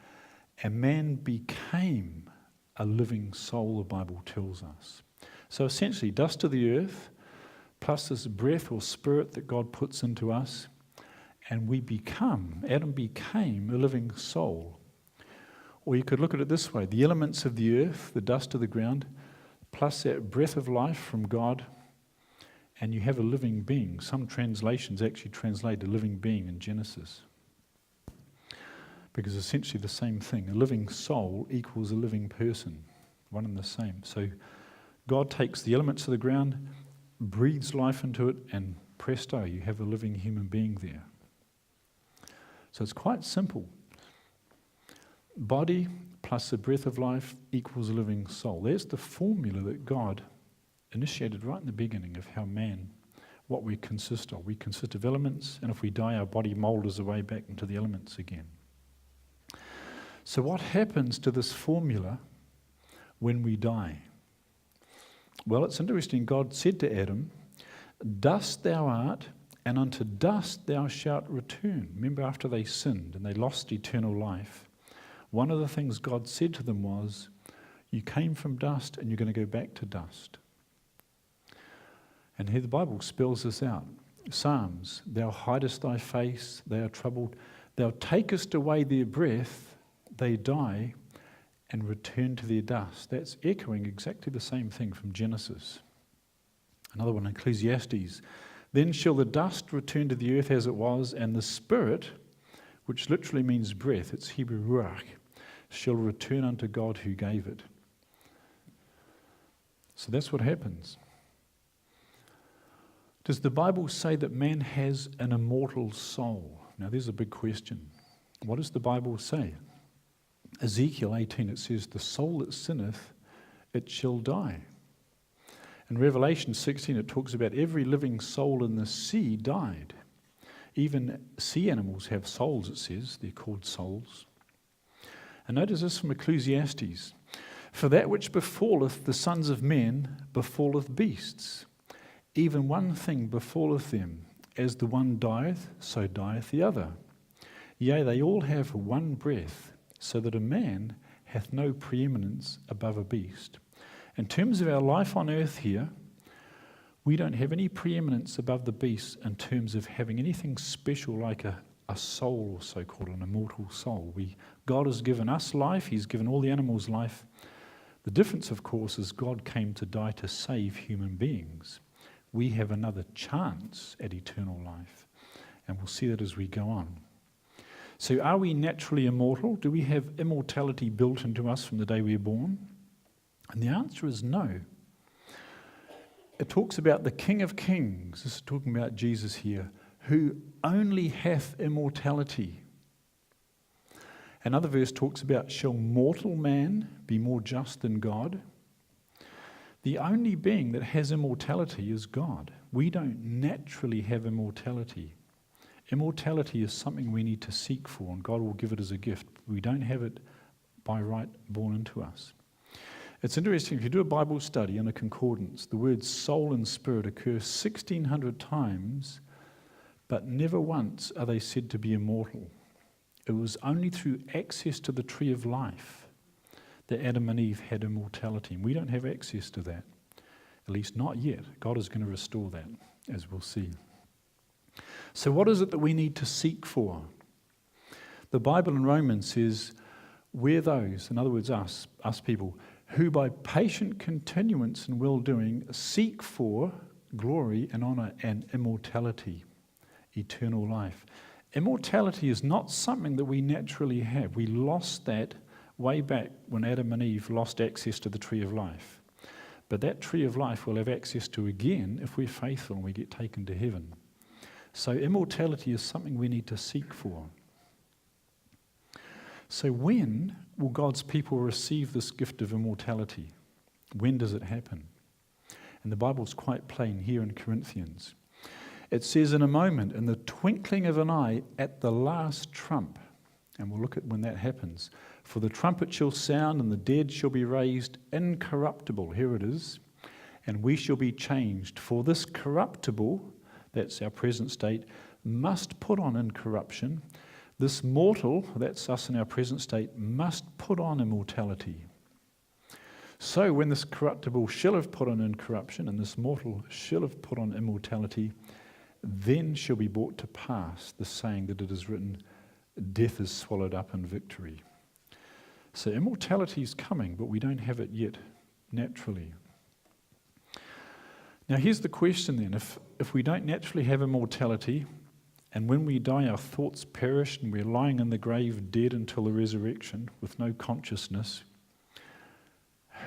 Speaker 1: and man became a living soul, the Bible tells us. So essentially, dust of the earth, plus this breath or spirit that God puts into us, and Adam became a living soul. Or you could look at it this way, the elements of the earth, the dust of the ground, plus that breath of life from God, and you have a living being. Some translations actually translate a living being in Genesis. Because essentially the same thing, a living soul equals a living person, one and the same. So God takes the elements of the ground, breathes life into it, and presto, you have a living human being there. So it's quite simple. Body plus the breath of life equals a living soul. There's the formula that God initiated right in the beginning of how man, what we consist of. We consist of elements, and if we die, our body moulders away back into the elements again. So what happens to this formula when we die? Well, it's interesting. God said to Adam, dust thou art, and unto dust thou shalt return. Remember, after they sinned and they lost eternal life, one of the things God said to them was, you came from dust and you're going to go back to dust. And here the Bible spells this out. Psalms, thou hidest thy face, they are troubled. Thou takest away their breath, they die and return to their dust. That's echoing exactly the same thing from Genesis. Another one, Ecclesiastes. Then shall the dust return to the earth as it was, and the spirit, which literally means breath, it's Hebrew ruach, shall return unto God who gave it. So that's what happens. Does the Bible say that man has an immortal soul? Now there's a big question. What does the Bible say? Ezekiel 18, it says, the soul that sinneth, it shall die. In Revelation 16, it talks about every living soul in the sea died. Even sea animals have souls, it says. They're called souls. And notice this from Ecclesiastes. For that which befalleth the sons of men befalleth beasts. Even one thing befalleth them. As the one dieth, so dieth the other. Yea, they all have one breath, so that a man hath no preeminence above a beast. In terms of our life on earth here, we don't have any preeminence above the beasts in terms of having anything special like a soul, or so-called an immortal soul. God has given us life, He's given all the animals life. The difference, of course, is God came to die to save human beings. We have another chance at eternal life, and we'll see that as we go on. So are we naturally immortal? Do we have immortality built into us from the day we are born? And the answer is no. It talks about the King of Kings, this is talking about Jesus here, who only hath immortality. Another verse talks about, shall mortal man be more just than God? The only being that has immortality is God. We don't naturally have immortality. Immortality is something we need to seek for, and God will give it as a gift. We don't have it by right born into us. It's interesting, if you do a Bible study in a concordance, the words soul and spirit occur 1,600 times, but never once are they said to be immortal. It was only through access to the tree of life that Adam and Eve had immortality. And we don't have access to that, at least not yet. God is going to restore that, as we'll see. So what is it that we need to seek for? The Bible in Romans says, we're those, in other words us people, who by patient continuance in well-doing seek for glory and honour and immortality, eternal life. Immortality is not something that we naturally have. We lost that way back when Adam and Eve lost access to the tree of life. But that tree of life we'll have access to again if we're faithful and we get taken to heaven. So immortality is something we need to seek for. So when will God's people receive this gift of immortality? When does it happen? And the Bible's quite plain here in Corinthians. It says, in a moment, in the twinkling of an eye, at the last trump. And we'll look at when that happens. For the trumpet shall sound, and the dead shall be raised incorruptible. Here it is. And we shall be changed. For this corruptible, that's our present state, must put on incorruption. This mortal, that's us in our present state, must put on immortality. So when this corruptible shall have put on incorruption, and this mortal shall have put on immortality, then shall be brought to pass the saying that it is written, death is swallowed up in victory. So immortality is coming, but we don't have it yet naturally. Now here's the question then. If we don't naturally have immortality, and when we die our thoughts perish and we're lying in the grave dead until the resurrection with no consciousness,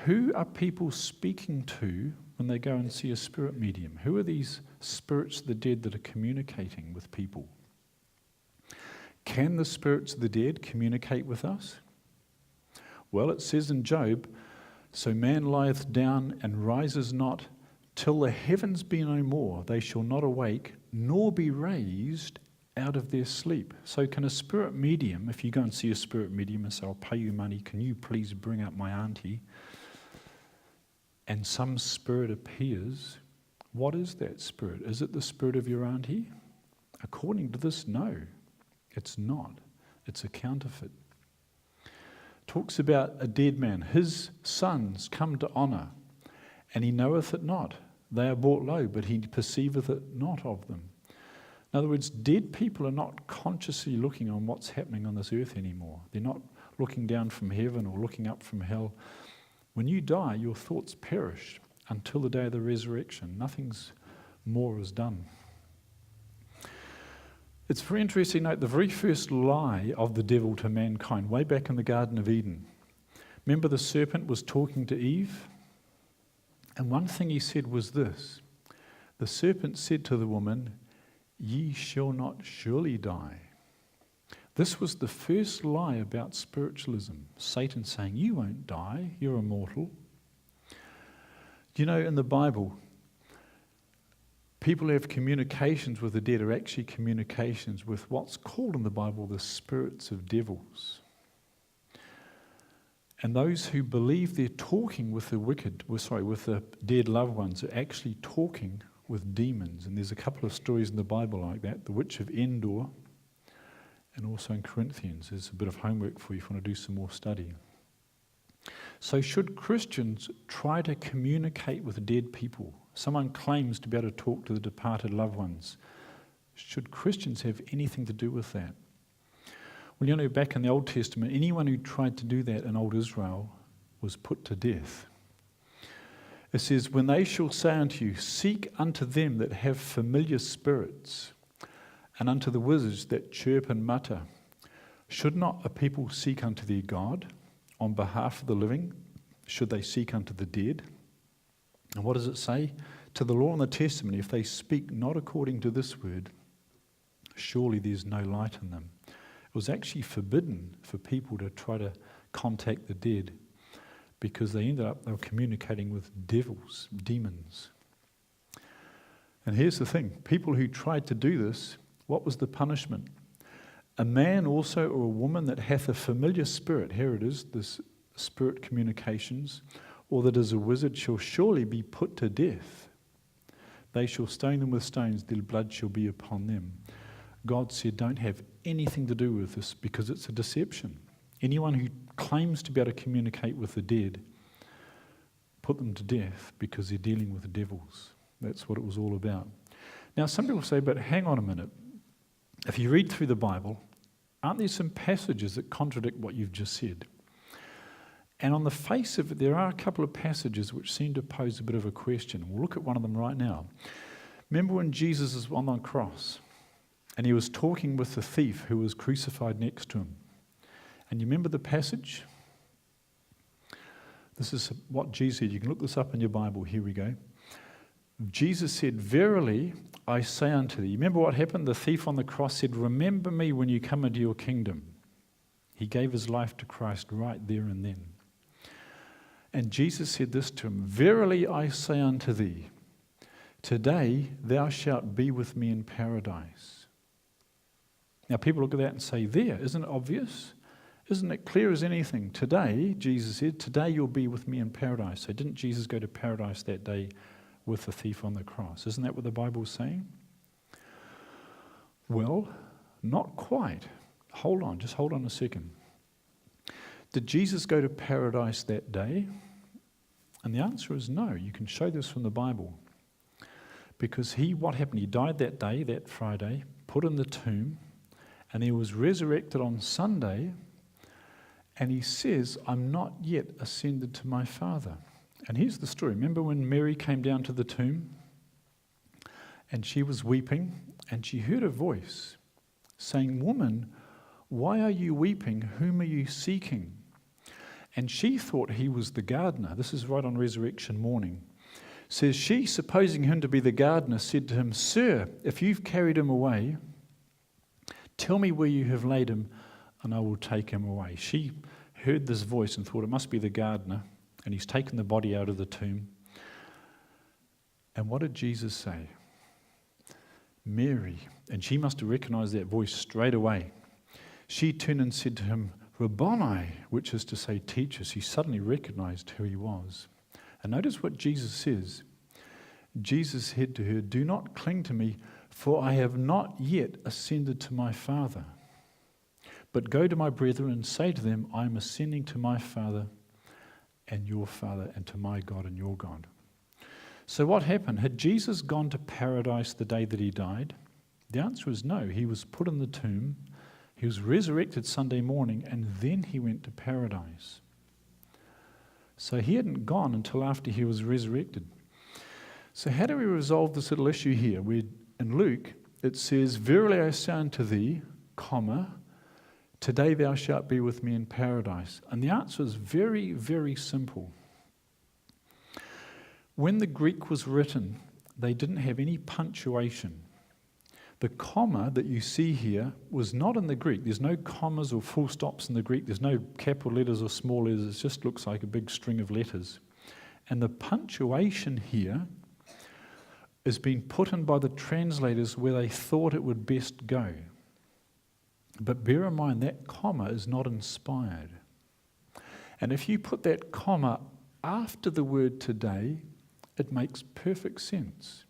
Speaker 1: who are people speaking to when they go and see a spirit medium? Who are these spirits of the dead that are communicating with people? Can the spirits of the dead communicate with us? Well, it says in Job, so man lieth down and rises not, till the heavens be no more. They shall not awake, nor be raised out of their sleep. So can a spirit medium, if you go and see a spirit medium and say, I'll pay you money, can you please bring up my auntie? And some spirit appears, what is that spirit? Is it the spirit of your auntie? According to this, no, it's not. It's a counterfeit. Talks about a dead man. His sons come to honour, and he knoweth it not. They are brought low, but he perceiveth it not of them. In other words, dead people are not consciously looking on what's happening on this earth anymore. They're not looking down from heaven or looking up from hell. When you die, your thoughts perish until the day of the resurrection. Nothing's more is done. It's very interesting to note the very first lie of the devil to mankind, way back in the Garden of Eden. Remember, the serpent was talking to Eve? And one thing he said was this. The serpent said to the woman, "Ye shall not surely die." This was the first lie about spiritualism. Satan saying, you won't die, you're immortal. You know, in the Bible, people who have communications with the dead are actually communications with what's called in the Bible the spirits of devils. And those who believe they're talking with the with the dead loved ones are actually talking with demons. And there's a couple of stories in the Bible like that. The witch of Endor, and also in Corinthians. There's a bit of homework for you if you want to do some more study. So should Christians try to communicate with dead people? Someone claims to be able to talk to the departed loved ones. Should Christians have anything to do with that? Well, you know, back in the Old Testament, anyone who tried to do that in old Israel was put to death. It says, when they shall say unto you, seek unto them that have familiar spirits, and unto the wizards that chirp and mutter, should not a people seek unto their God on behalf of the living? Should they seek unto the dead? And what does it say? To the law and the testimony, if they speak not according to this word, surely there's no light in them. It was actually forbidden for people to try to contact the dead because they were communicating with devils, demons. And here's the thing, people who tried to do this, what was the punishment? A man also or a woman that hath a familiar spirit, here it is, this spirit communications, or that is a wizard shall surely be put to death. They shall stone them with stones, their blood shall be upon them. God said, don't have anything to do with this because it's a deception. Anyone who claims to be able to communicate with the dead, put them to death because they're dealing with the devils. That's what it was all about. Now, some people say, but hang on a minute. If you read through the Bible, aren't there some passages that contradict what you've just said? And on the face of it, there are a couple of passages which seem to pose a bit of a question. We'll look at one of them right now. Remember when Jesus was on the cross and he was talking with the thief who was crucified next to him? And you remember the passage? This is what Jesus said. You can look this up in your Bible. Here we go. Jesus said, verily I say unto thee. You remember what happened? The thief on the cross said, remember me when you come into your kingdom. He gave his life to Christ right there and then. And Jesus said this to him, verily I say unto thee, today thou shalt be with me in paradise. Now people look at that and say, there, isn't it obvious? Isn't it clear as anything? Today, Jesus said, today you'll be with me in paradise. So didn't Jesus go to paradise that day with the thief on the cross? Isn't that what the Bible's saying? Well, not quite. Just hold on a second. Did Jesus go to paradise that day? And the answer is no. You can show this from the Bible. Because what happened? He died that day, that Friday, put in the tomb, and he was resurrected on Sunday, and he says, I'm not yet ascended to my Father. And here's the story. Remember when Mary came down to the tomb, and she was weeping, and she heard a voice saying, woman, why are you weeping? Whom are you seeking? And she thought he was the gardener. This is right on resurrection morning. Says she, supposing him to be the gardener, said to him, sir, if you've carried him away, tell me where you have laid him, and I will take him away. She heard this voice and thought it must be the gardener, and he's taken the body out of the tomb. And what did Jesus say? Mary. And she must have recognized that voice straight away. She turned and said to him, Rabboni, which is to say teacher. She suddenly recognized who he was. And notice what Jesus says. Jesus said to her, do not cling to me, for I have not yet ascended to my Father. But go to my brethren and say to them, I am ascending to my Father and your Father, and to my God and your God. So what happened? Had Jesus gone to paradise the day that he died? The answer is no. He was put in the tomb, he was resurrected Sunday morning, and then he went to paradise. So he hadn't gone until after he was resurrected. So how do we resolve this little issue here? Where in Luke it says, "Verily I say unto thee, comma, today thou shalt be with me in paradise." And the answer is very, very simple. When the Greek was written, they didn't have any punctuation. The comma that you see here was not in the Greek. There's no commas or full stops in the Greek. There's no capital letters or small letters. It just looks like a big string of letters. And the punctuation here is being put in by the translators where they thought it would best go. But bear in mind that comma is not inspired. And if you put that comma after the word today, it makes perfect sense.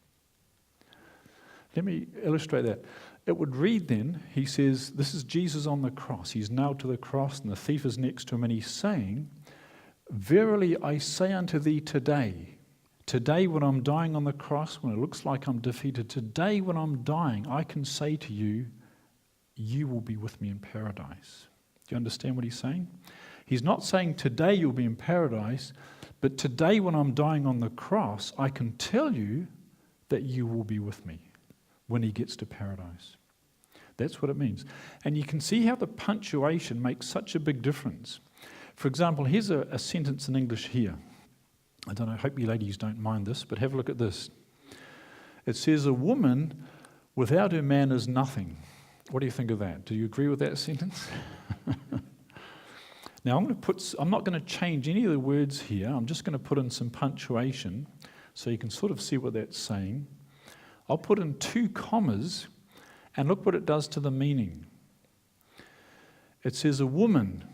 Speaker 1: Let me illustrate that. It would read then, he says, this is Jesus on the cross. He's nailed to the cross and the thief is next to him, and he's saying, "Verily I say unto thee today," today when I'm dying on the cross, when it looks like I'm defeated, today when I'm dying, I can say to you, you will be with me in paradise. Do you understand what he's saying? He's not saying today you'll be in paradise, but today when I'm dying on the cross, I can tell you that you will be with me when he gets to paradise. That's what it means. And you can see how the punctuation makes such a big difference. For example, here's a sentence in English here. I don't know, I hope you ladies don't mind this, but have a look at this. It says, "A woman without her man is nothing." What do you think of that? Do you agree with that sentence? Now, I'm not going to change any of the words here. I'm just going to put in some punctuation so you can sort of see what that's saying. I'll put in 2 commas, and look what it does to the meaning. It says, "A woman,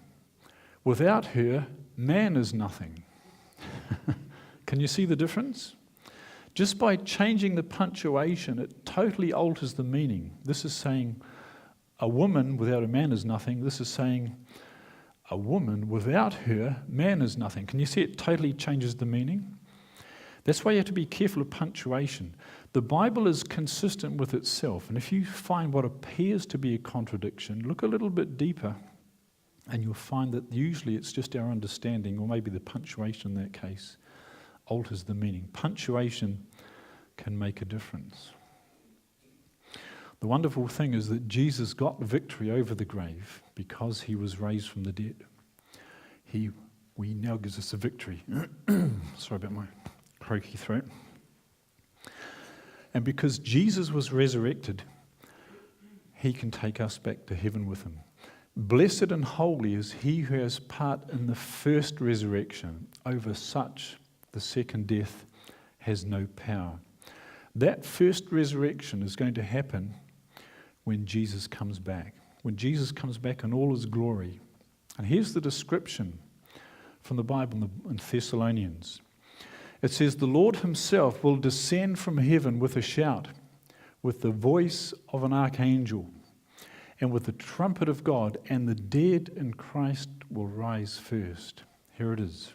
Speaker 1: without her, man is nothing." Can you see the difference? Just by changing the punctuation, it totally alters the meaning. This is saying, a woman without a man is nothing. This is saying, a woman without her, man is nothing. Can you see it totally changes the meaning? That's why you have to be careful of punctuation. The Bible is consistent with itself, and if you find what appears to be a contradiction, look a little bit deeper, and you'll find that usually it's just our understanding, or maybe the punctuation in that case, alters the meaning. Punctuation can make a difference. The wonderful thing is that Jesus got victory over the grave because he was raised from the dead. He now gives us a victory. Sorry about my croaky throat. And because Jesus was resurrected, he can take us back to heaven with him. Blessed and holy is he who has part in the first resurrection. Over such, the second death has no power. That first resurrection is going to happen when Jesus comes back. When Jesus comes back in all his glory. And here's the description from the Bible in Thessalonians. It says, "The Lord himself will descend from heaven with a shout, with the voice of an archangel, and with the trumpet of God, and the dead in Christ will rise first." Here it is.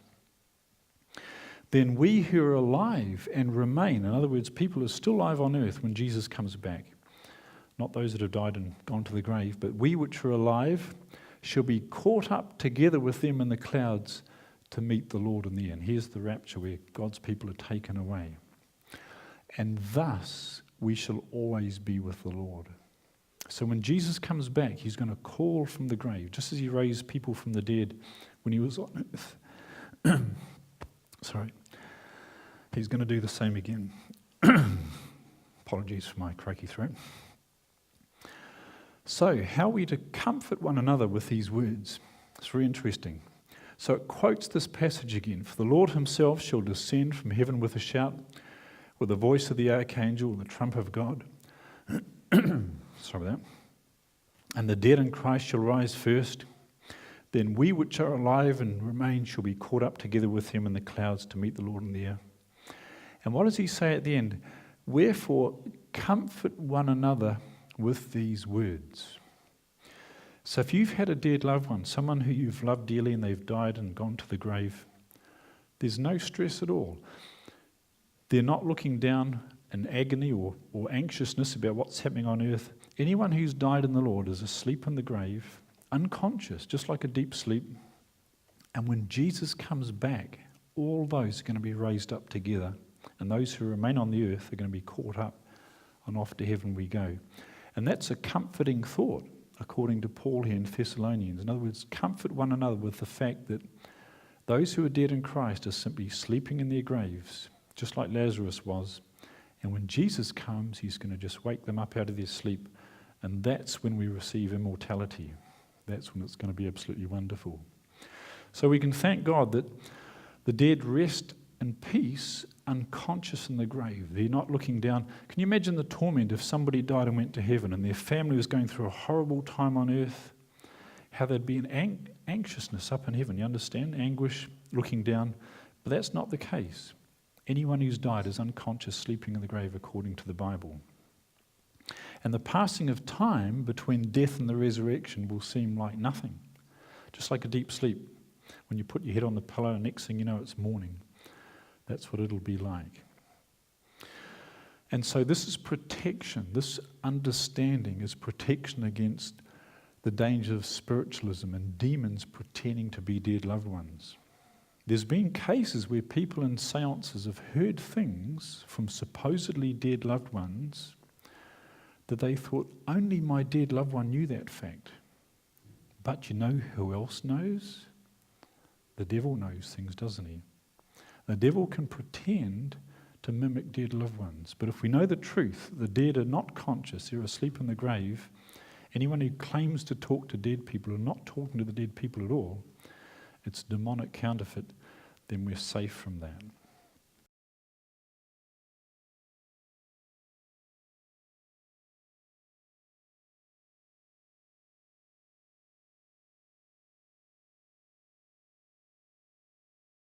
Speaker 1: "Then we who are alive and remain," in other words, people who are still alive on earth when Jesus comes back, not those that have died and gone to the grave, but we which are alive shall be caught up together with them in the clouds to meet the Lord in the air. And here's the rapture where God's people are taken away. "And thus we shall always be with the Lord." So when Jesus comes back, he's going to call from the grave, just as he raised people from the dead when he was on earth. Sorry. He's going to do the same again. Apologies for my croaky throat. So, how are we to comfort one another with these words? It's very interesting. So it quotes this passage again. "For the Lord himself shall descend from heaven with a shout, with the voice of the archangel, and the trumpet of God." Sorry about that. "And the dead in Christ shall rise first. Then we which are alive and remain shall be caught up together with him in the clouds to meet the Lord in the air." And what does he say at the end? "Wherefore comfort one another with these words." So if you've had a dead loved one, someone who you've loved dearly and they've died and gone to the grave, there's no stress at all. They're not looking down in agony or anxiousness about what's happening on earth. Anyone who's died in the Lord is asleep in the grave, unconscious, just like a deep sleep. And when Jesus comes back, all those are going to be raised up together, and those who remain on the earth are going to be caught up, and off to heaven we go. And that's a comforting thought, according to Paul here in Thessalonians. In other words, comfort one another with the fact that those who are dead in Christ are simply sleeping in their graves, just like Lazarus was. And when Jesus comes, he's going to just wake them up out of their sleep. And that's when we receive immortality. That's when it's going to be absolutely wonderful. So we can thank God that the dead rest in peace, unconscious in the grave. They're not looking down. Can you imagine the torment if somebody died and went to heaven and their family was going through a horrible time on earth? How there'd be an anxiousness up in heaven. You understand? Anguish, looking down. But that's not the case. Anyone who's died is unconscious, sleeping in the grave according to the Bible. And the passing of time between death and the resurrection will seem like nothing. Just like a deep sleep. When you put your head on the pillow, next thing you know, it's morning. That's what it'll be like. And so this is protection. This understanding is protection against the danger of spiritualism and demons pretending to be dead loved ones. There's been cases where people in seances have heard things from supposedly dead loved ones that they thought only my dead loved one knew that fact. But you know who else knows? The devil knows things, doesn't he? The devil can pretend to mimic dead loved ones. But if we know the truth, the dead are not conscious, they're asleep in the grave. Anyone who claims to talk to dead people are not talking to the dead people at all. It's demonic counterfeit, then we're safe from that.